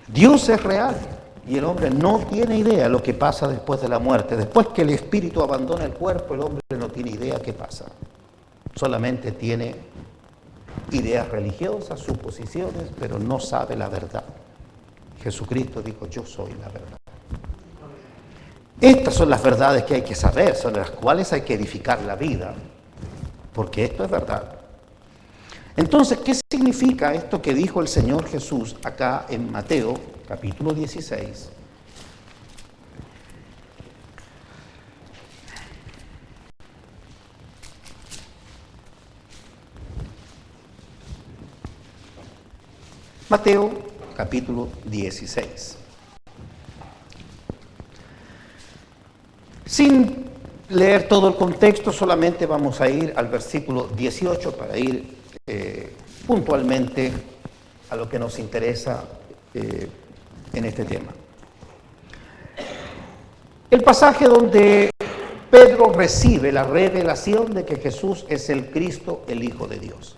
Speaker 1: Dios es real y el hombre no tiene idea de lo que pasa después de la muerte. Después que el espíritu abandona el cuerpo, el hombre no tiene idea qué pasa. Solamente tiene ideas religiosas, suposiciones, pero no sabe la verdad. Jesucristo dijo, yo soy la verdad. Estas son las verdades que hay que saber, son las cuales hay que edificar la vida, porque esto es verdad. Entonces, ¿qué significa esto que dijo el Señor Jesús acá en Mateo, capítulo 16? Mateo, capítulo 16. Sin leer todo el contexto, solamente vamos a ir al versículo 18 para ir puntualmente a lo que nos interesa en este tema. El pasaje donde Pedro recibe la revelación de que Jesús es el Cristo, el Hijo de Dios.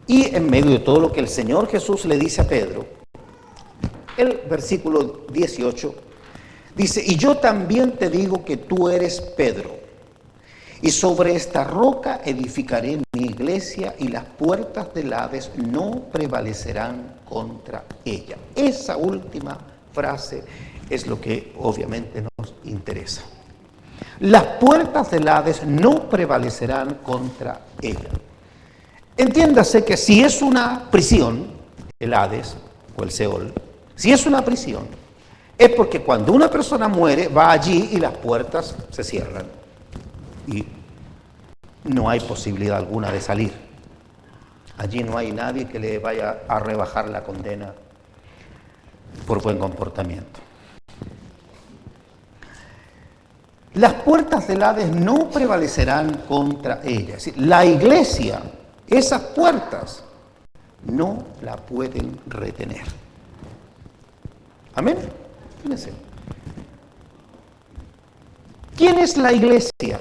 Speaker 1: Y en medio de todo lo que el Señor Jesús le dice a Pedro, el versículo 18 dice, y yo también te digo que tú eres Pedro, y sobre esta roca edificaré mi iglesia, y las puertas del Hades no prevalecerán contra ella. Esa última frase es lo que obviamente nos interesa. Las puertas del Hades no prevalecerán contra ella. Entiéndase que si es una prisión, el Hades o el Seol, si es una prisión, es porque cuando una persona muere, va allí y las puertas se cierran y no hay posibilidad alguna de salir. Allí no hay nadie que le vaya a rebajar la condena por buen comportamiento. Las puertas del Hades no prevalecerán contra ella. Es decir, la iglesia, esas puertas, no la pueden retener. Amén. Fíjense. ¿Quién es la iglesia?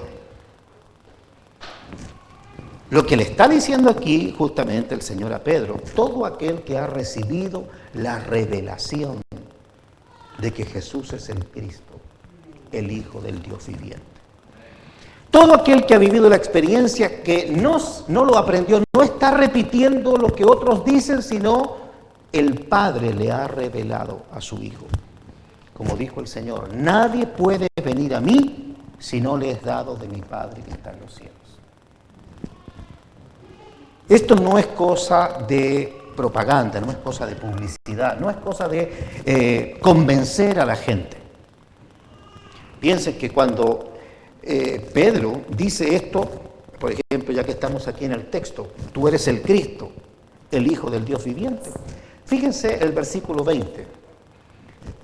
Speaker 1: Lo que le está diciendo aquí justamente el Señor a Pedro, todo aquel que ha recibido la revelación de que Jesús es el Cristo, el Hijo del Dios viviente. Todo aquel que ha vivido la experiencia, que no lo aprendió, no está repitiendo lo que otros dicen, sino el Padre le ha revelado a su Hijo. Como dijo el Señor, nadie puede venir a mí si no le es dado de mi Padre que está en los cielos. Esto no es cosa de propaganda, no es cosa de publicidad, no es cosa de convencer a la gente. Piensen que cuando Pedro dice esto, por ejemplo, ya que estamos aquí en el texto, tú eres el Cristo, el Hijo del Dios viviente. Fíjense el versículo 20.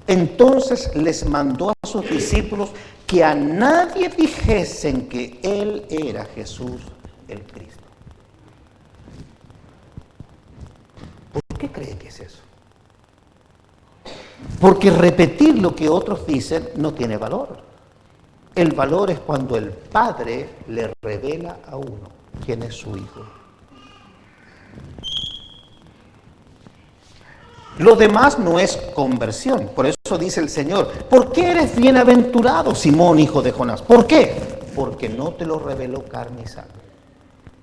Speaker 1: Entonces les mandó a sus discípulos que a nadie dijesen que Él era Jesús el Cristo. ¿Por qué cree que es eso? Porque repetir lo que otros dicen no tiene valor. El valor es cuando el Padre le revela a uno quién es su Hijo. Lo demás no es conversión. Por eso dice el Señor, ¿por qué eres bienaventurado, Simón, hijo de Jonás? ¿Por qué? Porque no te lo reveló carne y sangre,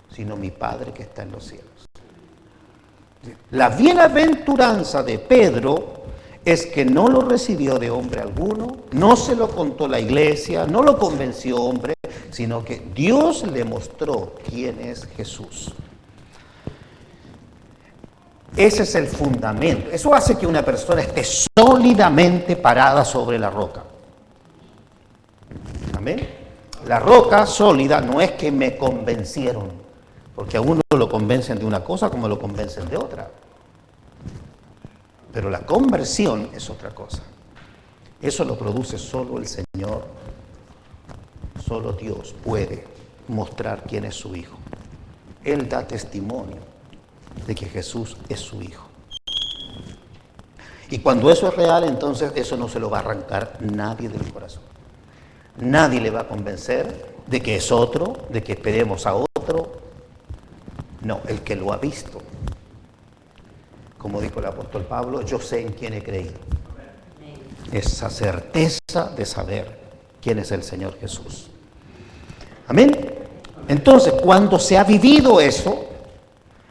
Speaker 1: sino mi Padre que está en los cielos. La bienaventuranza de Pedro es que no lo recibió de hombre alguno, no se lo contó la iglesia, no lo convenció hombre, sino que Dios le mostró quién es Jesús. Ese es el fundamento. Eso hace que una persona esté sólidamente parada sobre la roca. Amén. La roca sólida no es que me convencieron, porque a uno lo convencen de una cosa como lo convencen de otra. Pero la conversión es otra cosa. Eso lo produce solo el Señor. Solo Dios puede mostrar quién es su Hijo. Él da testimonio de que Jesús es su Hijo. Y cuando eso es real, entonces eso no se lo va a arrancar nadie del corazón. Nadie le va a convencer de que es otro, de que esperemos a otro. No, el que lo ha visto. Como dijo el apóstol Pablo, yo sé en quién he creído. Esa certeza de saber quién es el Señor Jesús. Amén. Entonces, cuando se ha vivido eso,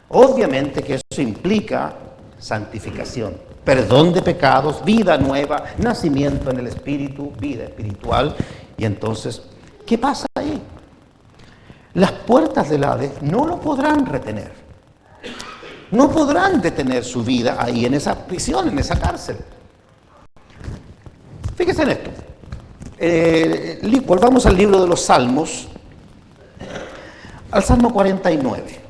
Speaker 1: obviamente que eso implica santificación, perdón de pecados, vida nueva, nacimiento en el Espíritu, vida espiritual. Y entonces, ¿qué pasa ahí? Las puertas del Hades no lo podrán retener. No podrán detener su vida ahí en esa prisión, en esa cárcel. Fíjense en esto. Volvamos al libro de los Salmos, al Salmo 49.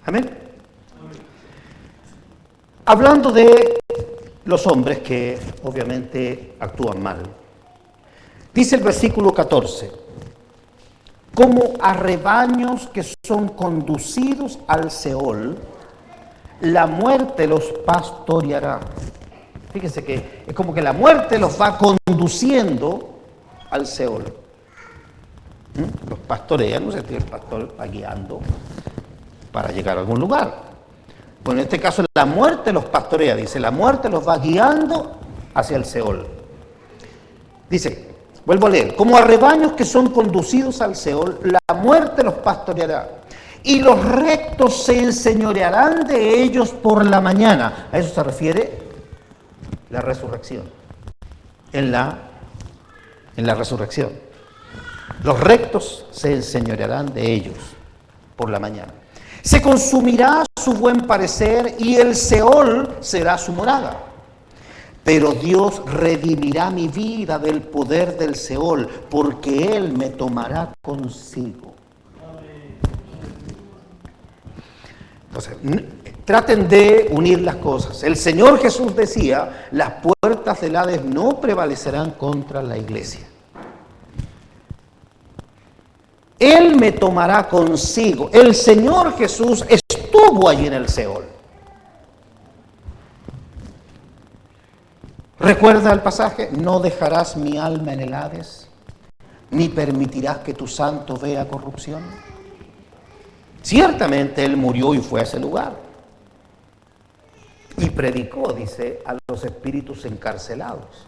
Speaker 1: Amén. Hablando de los hombres que obviamente actúan mal, dice el versículo 14, como a rebaños que son conducidos al Seol, la muerte los pastoreará. Fíjense que es como que la muerte los va conduciendo al Seol. Los pastorean, no sé si el pastor va guiando para llegar a algún lugar. Bueno, en este caso la muerte los pastorea, dice, la muerte los va guiando hacia el Seol. Dice, vuelvo a leer, como a rebaños que son conducidos al Seol, la muerte los pastoreará, y los rectos se enseñorearán de ellos por la mañana. A eso se refiere la resurrección. En la resurrección. Los rectos se enseñorearán de ellos por la mañana. Se consumirá su buen parecer y el Seol será su morada. Pero Dios redimirá mi vida del poder del Seol, porque Él me tomará consigo. Entonces, traten de unir las cosas. El Señor Jesús decía, las puertas del Hades no prevalecerán contra la iglesia. Él me tomará consigo. El Señor Jesús estuvo allí en el Seol. ¿Recuerda el pasaje? No dejarás mi alma en el Hades, ni permitirás que tu santo vea corrupción. Ciertamente Él murió y fue a ese lugar. Y predicó, dice, a los espíritus encarcelados.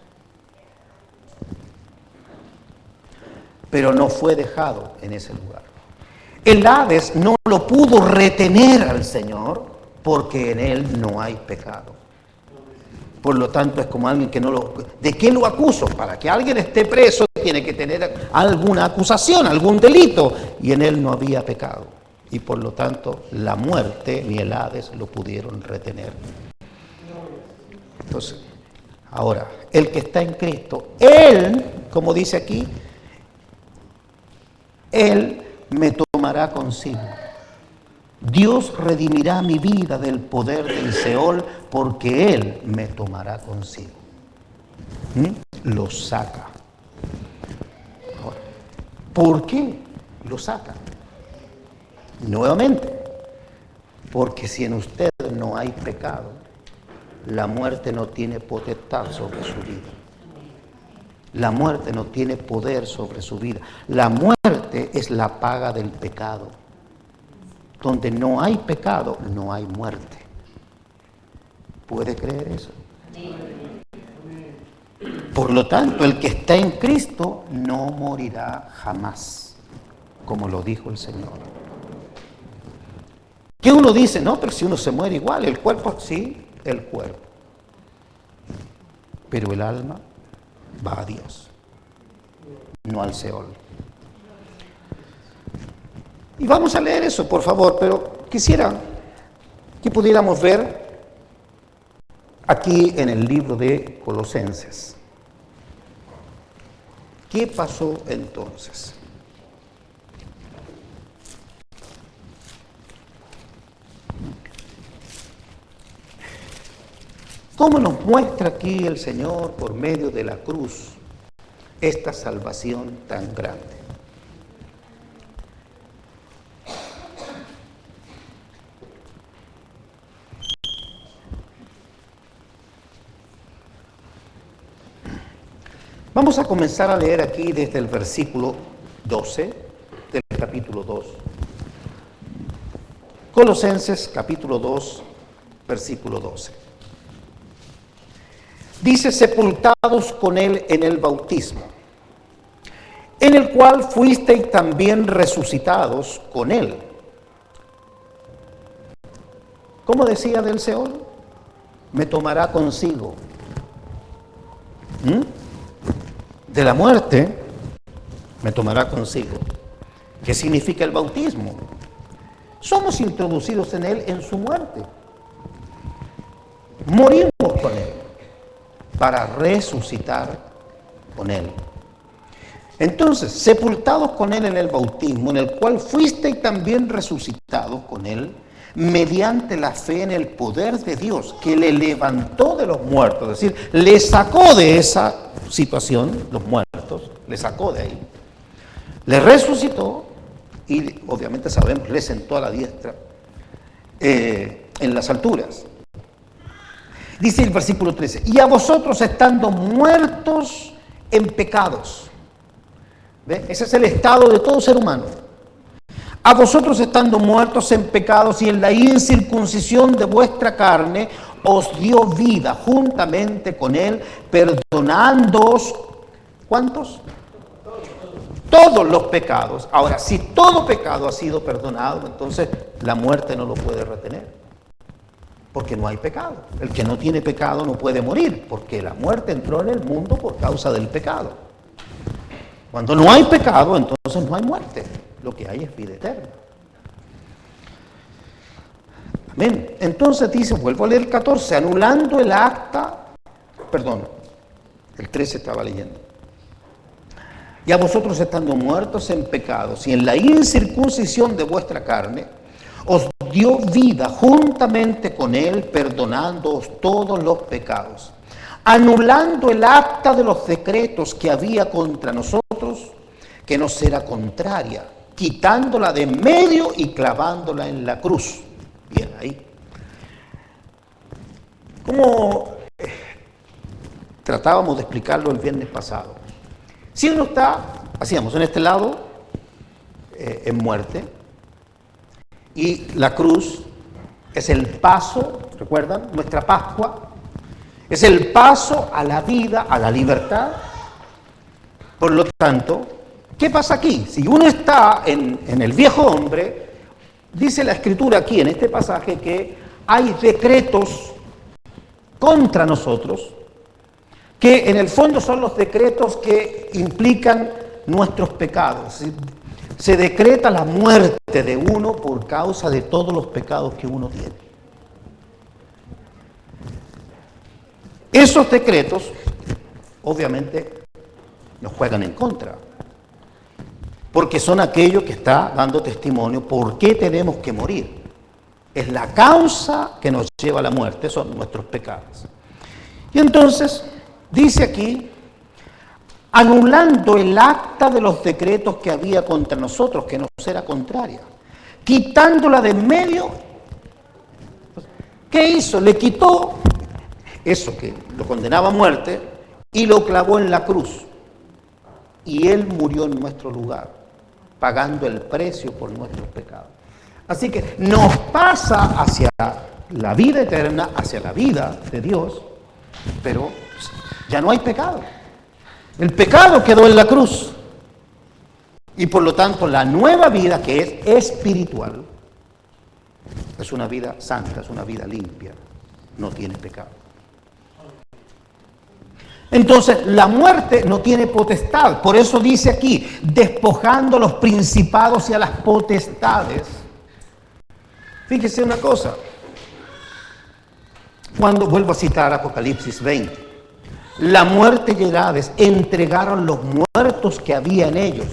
Speaker 1: Pero no fue dejado en ese lugar. El Hades no lo pudo retener al Señor porque en Él no hay pecado. Por lo tanto, es como alguien que no lo... ¿De qué lo acuso? Para que alguien esté preso tiene que tener alguna acusación, algún delito. Y en Él no había pecado. Y por lo tanto, la muerte ni el Hades lo pudieron retener. Entonces, ahora, el que está en Cristo, Él, como dice aquí, Él me tomará consigo. Dios redimirá mi vida del poder del Seol porque Él me tomará consigo. Lo saca. Ahora, ¿por qué lo saca? Nuevamente, porque si en usted no hay pecado, la muerte no tiene potestad sobre su vida. La muerte no tiene poder sobre su vida. La muerte es la paga del pecado. Donde no hay pecado, no hay muerte. ¿Puede creer eso? Por lo tanto, el que está en Cristo no morirá jamás, como lo dijo el Señor. ¿Qué uno dice? No, pero si uno se muere igual, el cuerpo, sí, el cuerpo. Pero el alma va a Dios, no al Seol. Y vamos a leer eso, por favor, pero quisiera que pudiéramos ver aquí en el libro de Colosenses. ¿Qué pasó entonces? ¿Cómo nos muestra aquí el Señor por medio de la cruz esta salvación tan grande? Vamos a comenzar a leer aquí desde el versículo 12 del capítulo 2. Colosenses capítulo 2, versículo 12. Dice, sepultados con Él en el bautismo, en el cual fuisteis también resucitados con Él. ¿Cómo decía del Seol? Me tomará consigo. De la muerte, me tomará consigo. ¿Qué significa el bautismo? Somos introducidos en Él en su muerte. Morimos con Él para resucitar con Él. Entonces, sepultados con Él en el bautismo, en el cual fuisteis también resucitados con Él, mediante la fe en el poder de Dios, que le levantó de los muertos, es decir, le sacó de esa situación, los muertos, le sacó de ahí, le resucitó y obviamente sabemos, le sentó a la diestra en las alturas. Dice el versículo 13, y a vosotros estando muertos en pecados. ¿Ve? Ese es el estado de todo ser humano. A vosotros estando muertos en pecados y en la incircuncisión de vuestra carne, os dio vida juntamente con Él, perdonándoos, ¿cuántos? Todos los pecados. Ahora, si todo pecado ha sido perdonado, entonces la muerte no lo puede retener. Porque no hay pecado. El que no tiene pecado no puede morir, porque la muerte entró en el mundo por causa del pecado. Cuando no hay pecado, entonces no hay muerte. Lo que hay es vida eterna. Amén. Entonces dice, vuelvo a leer el 14, anulando el acta, perdón, el 13 estaba leyendo. Y a vosotros estando muertos en pecados y en la incircuncisión de vuestra carne, os dio vida juntamente con Él, perdonándoos todos los pecados, anulando el acta de los decretos que había contra nosotros, que nos era contraria, quitándola de en medio y clavándola en la cruz. Bien, ahí. Como tratábamos de explicarlo el viernes pasado. Si uno está, hacíamos en este lado, en muerte, y la cruz es el paso, ¿recuerdan? Nuestra Pascua, es el paso a la vida, a la libertad. Por lo tanto, ¿qué pasa aquí? Si uno está en el viejo hombre, dice la Escritura aquí en este pasaje que hay decretos contra nosotros, que en el fondo son los decretos que implican nuestros pecados. Se decreta la muerte de uno por causa de todos los pecados que uno tiene. Esos decretos, obviamente, nos juegan en contra, porque son aquellos que está dando testimonio por qué tenemos que morir. Es la causa que nos lleva a la muerte, son nuestros pecados. Y entonces, dice aquí, anulando el acta de los decretos que había contra nosotros, que nos era contraria, quitándola de en medio. ¿Qué hizo? Le quitó eso que lo condenaba a muerte y lo clavó en la cruz. Y Él murió en nuestro lugar, pagando el precio por nuestros pecados. Así que nos pasa hacia la vida eterna, hacia la vida de Dios, pero ya no hay pecado. El pecado quedó en la cruz. Y por lo tanto, la nueva vida, que es espiritual, es una vida santa, es una vida limpia, no tiene pecado. Entonces, la muerte no tiene potestad. Por eso dice aquí, despojando a los principados y a las potestades. Fíjese una cosa. Cuando vuelvo a citar Apocalipsis 20, la muerte y el Hades entregaron los muertos que había en ellos.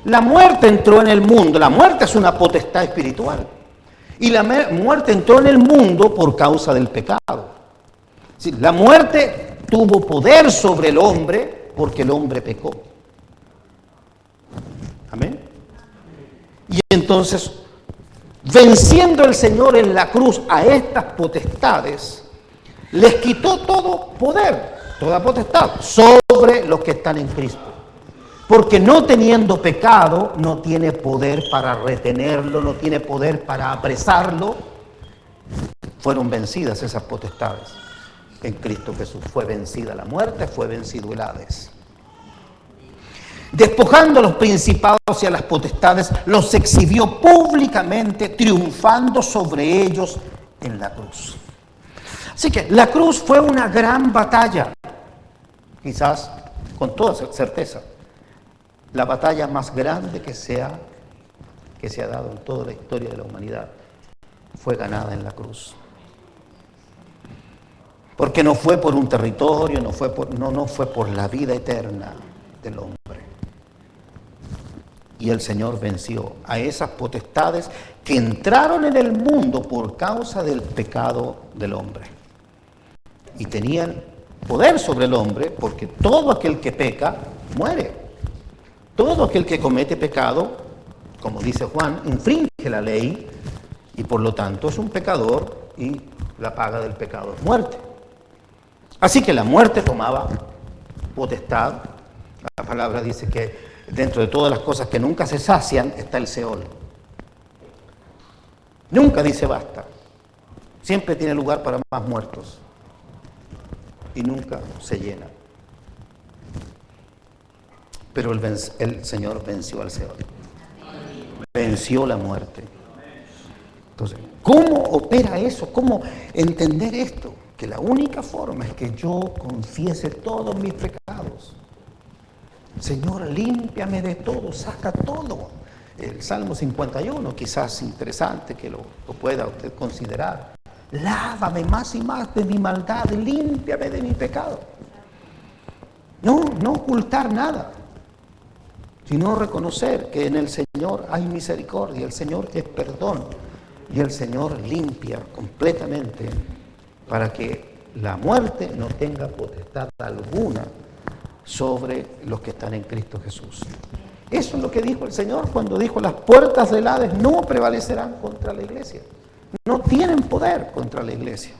Speaker 1: La muerte entró en el mundo. La muerte es una potestad espiritual. Y la muerte entró en el mundo por causa del pecado. Sí, la muerte tuvo poder sobre el hombre porque el hombre pecó. Amén. Y entonces, venciendo el Señor en la cruz a estas potestades, les quitó todo poder, toda potestad sobre los que están en Cristo. Porque no teniendo pecado, no tiene poder para retenerlo, no tiene poder para apresarlo. Fueron vencidas esas potestades. En Cristo Jesús fue vencida la muerte, fue vencido el Hades. Despojando a los principados y a las potestades, los exhibió públicamente, triunfando sobre ellos en la cruz. Así que la cruz fue una gran batalla, quizás con toda certeza, la batalla más grande que se ha dado en toda la historia de la humanidad, fue ganada en la cruz. Porque no fue por un territorio, no fue por la vida eterna del hombre. Y el Señor venció a esas potestades que entraron en el mundo por causa del pecado del hombre. Y tenían poder sobre el hombre porque todo aquel que peca muere. Todo aquel que comete pecado, como dice Juan, infringe la ley y por lo tanto es un pecador y la paga del pecado es muerte. Así que la muerte tomaba potestad. La palabra dice que dentro de todas las cosas que nunca se sacian está el Seol. Nunca dice basta. Siempre tiene lugar para más muertos. Y nunca se llena. Pero el Señor venció al Seol. Venció la muerte. Entonces, ¿cómo opera eso? ¿Cómo entender esto? Que la única forma es que yo confiese todos mis pecados. Señor, límpiame de todo, saca todo. El Salmo 51, quizás interesante que lo pueda usted considerar. Lávame más y más de mi maldad, límpiame de mi pecado. No ocultar nada, sino reconocer que en el Señor hay misericordia, el Señor es perdón y el Señor limpia completamente para que la muerte no tenga potestad alguna sobre los que están en Cristo Jesús. Eso es lo que dijo el Señor cuando dijo: las puertas del Hades no prevalecerán contra la iglesia. No tienen poder contra la iglesia.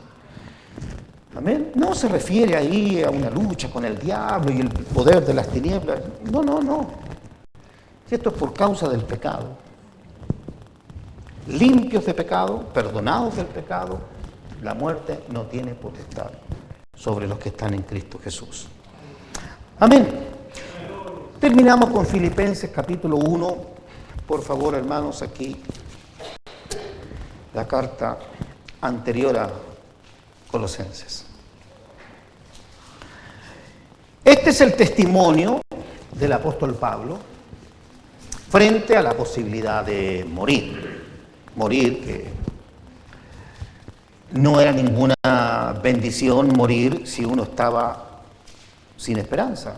Speaker 1: Amén. No se refiere ahí a una lucha con el diablo y el poder de las tinieblas. No, no, no. Esto es por causa del pecado. Limpios de pecado, perdonados del pecado, la muerte no tiene potestad sobre los que están en Cristo Jesús. Amén. Terminamos con Filipenses capítulo 1. Por favor, hermanos, aquí la carta anterior a Colosenses. Este es el testimonio del apóstol Pablo frente a la posibilidad de morir. Morir, que no era ninguna bendición morir si uno estaba sin esperanza.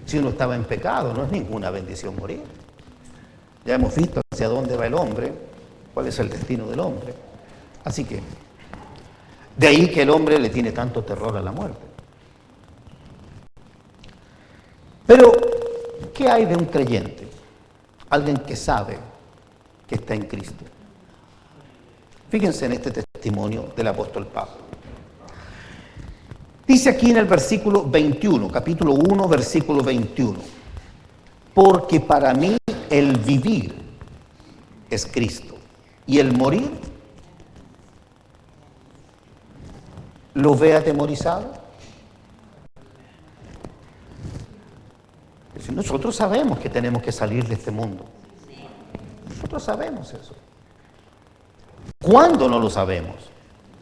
Speaker 1: Si uno estaba en pecado, no es ninguna bendición morir. Ya hemos visto hacia dónde va el hombre, cuál es el destino del hombre. Así que, de ahí que el hombre le tiene tanto terror a la muerte. Pero, ¿qué hay de un creyente? Alguien que sabe que está en Cristo. Fíjense en este testimonio del apóstol Pablo. Dice aquí en el versículo 21, capítulo 1, versículo 21. Porque para mí el vivir es Cristo y el morir lo ve atemorizado. Es decir, nosotros sabemos que tenemos que salir de este mundo. Nosotros sabemos eso. ¿Cuándo? No lo sabemos,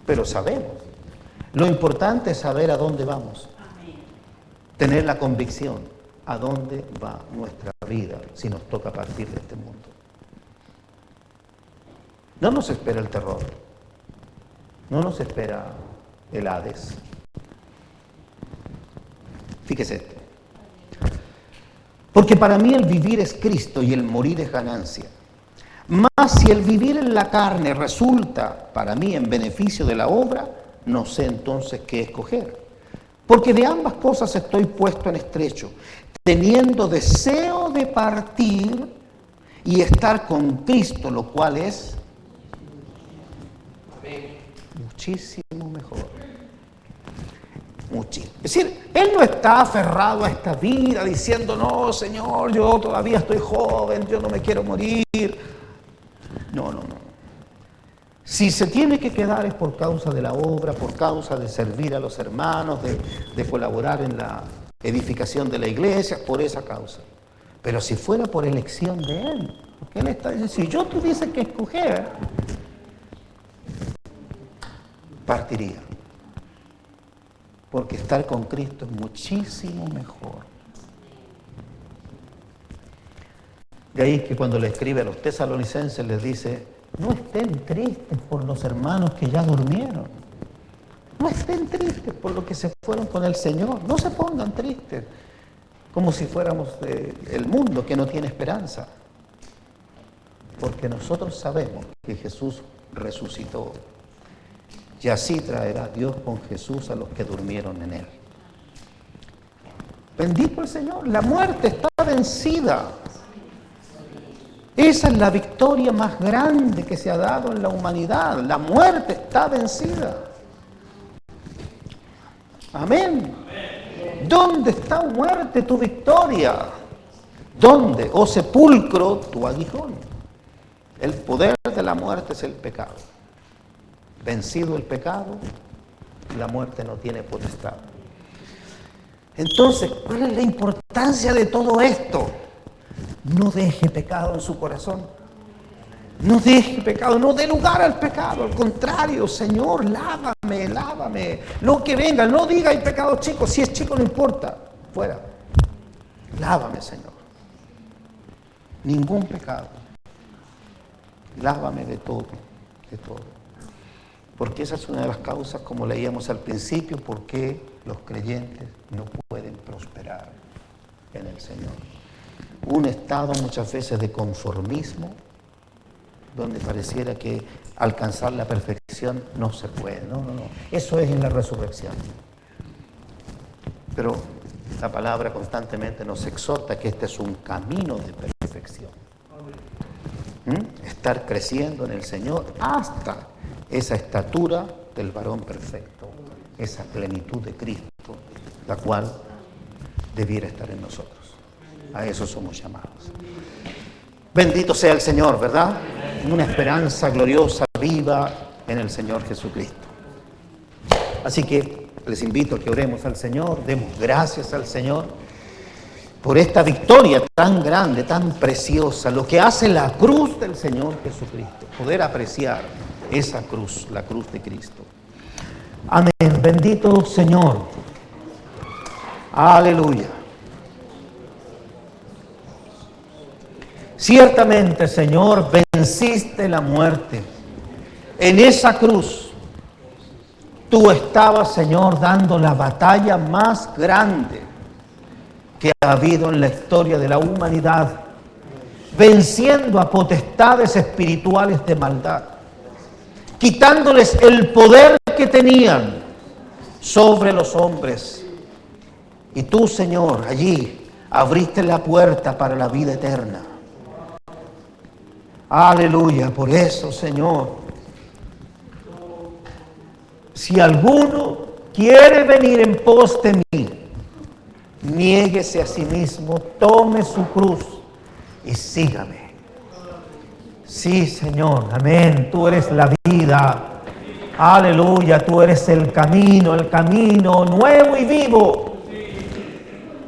Speaker 1: pero sabemos. Lo importante es saber a dónde vamos. Tener la convicción a dónde va nuestra vida si nos toca partir de este mundo. No nos espera el terror. No nos espera el Hades. Fíjese esto. Porque para mí el vivir es Cristo y el morir es ganancia. Mas si el vivir en la carne resulta para mí en beneficio de la obra, no sé entonces qué escoger. Porque de ambas cosas estoy puesto en estrecho, teniendo deseo de partir y estar con Cristo, lo cual es muchísimo mejor. Muchísimo. Es decir, él no está aferrado a esta vida diciendo: no, Señor, yo todavía estoy joven, yo no me quiero morir. No, no, no. Si se tiene que quedar es por causa de la obra, por causa de servir a los hermanos, de colaborar en la edificación de la iglesia, por esa causa. Pero si fuera por elección de él, porque él está diciendo: si yo tuviese que escoger, partiría. Porque estar con Cristo es muchísimo mejor. De ahí que cuando le escribe a los tesalonicenses les dice: no estén tristes por los hermanos que ya durmieron. No estén tristes por los que se fueron con el Señor. No se pongan tristes como si fuéramos el mundo que no tiene esperanza. Porque nosotros sabemos que Jesús resucitó. Y así traerá Dios con Jesús a los que durmieron en Él. Bendito el Señor. La muerte está vencida. Esa es la victoria más grande que se ha dado en la humanidad. La muerte está vencida. Amén. ¿Dónde está, muerte, tu victoria? ¿Dónde, oh sepulcro, tu aguijón? El poder de la muerte es el pecado. Vencido el pecado, la muerte no tiene potestad. Entonces, ¿cuál es la importancia de todo esto? No deje pecado en su corazón. No deje pecado, no dé lugar al pecado. Al contrario, Señor, lávame, lávame. Lo que venga, no diga hay pecado chico. Si es chico no importa, fuera. Lávame, Señor. Ningún pecado. Lávame de todo, de todo. Porque esa es una de las causas, como leíamos al principio, por qué los creyentes no pueden prosperar en el Señor. Un estado muchas veces de conformismo, donde pareciera que alcanzar la perfección no se puede. No, no, no. Eso es en la resurrección. Pero La palabra constantemente nos exhorta que este es un camino de perfección. Estar creciendo en el Señor hasta esa estatura del varón perfecto, esa plenitud de Cristo, la cual debiera estar en nosotros. A eso somos llamados. Bendito sea el Señor, ¿verdad? Una esperanza gloriosa, viva en el Señor Jesucristo. Así que les invito a que oremos al Señor, demos gracias al Señor por esta victoria tan grande, tan preciosa, lo que hace la cruz del Señor Jesucristo, poder apreciar esa cruz, la cruz de Cristo. Amén. Bendito Señor. Aleluya. Ciertamente, Señor, venciste la muerte. En esa cruz, tú estabas, Señor, dando la batalla más grande que ha habido en la historia de la humanidad, venciendo a potestades espirituales de maldad, quitándoles el poder que tenían sobre los hombres. Y tú, Señor, allí abriste la puerta para la vida eterna. Aleluya. Por eso, Señor, si alguno quiere venir en pos de mí, niéguese a sí mismo, tome su cruz y sígame. Sí, Señor, amén. Tú eres la vida. Aleluya, tú eres el camino nuevo y vivo.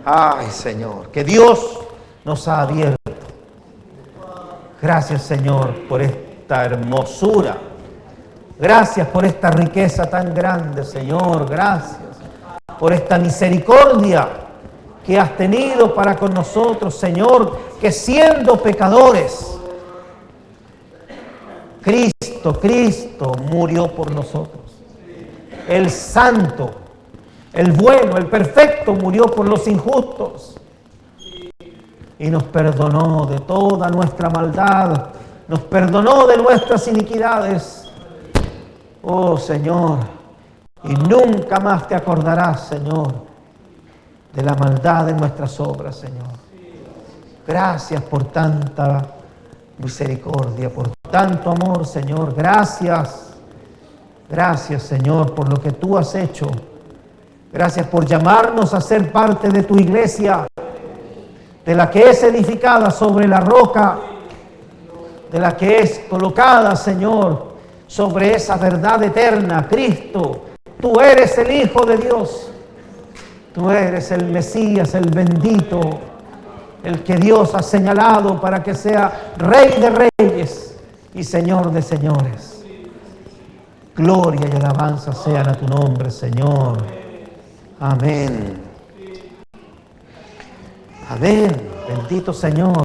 Speaker 1: Ay, Señor, que Dios nos ha abierto. Gracias, Señor, por esta hermosura. Gracias por esta riqueza tan grande, Señor. Gracias por esta misericordia que has tenido para con nosotros, Señor, que siendo pecadores, Cristo murió por nosotros. El santo, el bueno, el perfecto murió por los injustos y nos perdonó de toda nuestra maldad, nos perdonó de nuestras iniquidades. Oh, Señor, y nunca más te acordarás, Señor, de la maldad de nuestras obras, Señor. Gracias por tanta misericordia, por tanto amor, Señor. Gracias, Señor, por lo que tú has hecho. Gracias por llamarnos a ser parte de tu iglesia, de la que es edificada sobre la roca, de la que es colocada, Señor, sobre esa verdad eterna, Cristo. Tú eres el Hijo de Dios. Tú eres el Mesías, el bendito, el que Dios ha señalado para que sea Rey de reyes y Señor de señores. Gloria y alabanza sean a tu nombre, Señor. Amén. Amén. Bendito Señor.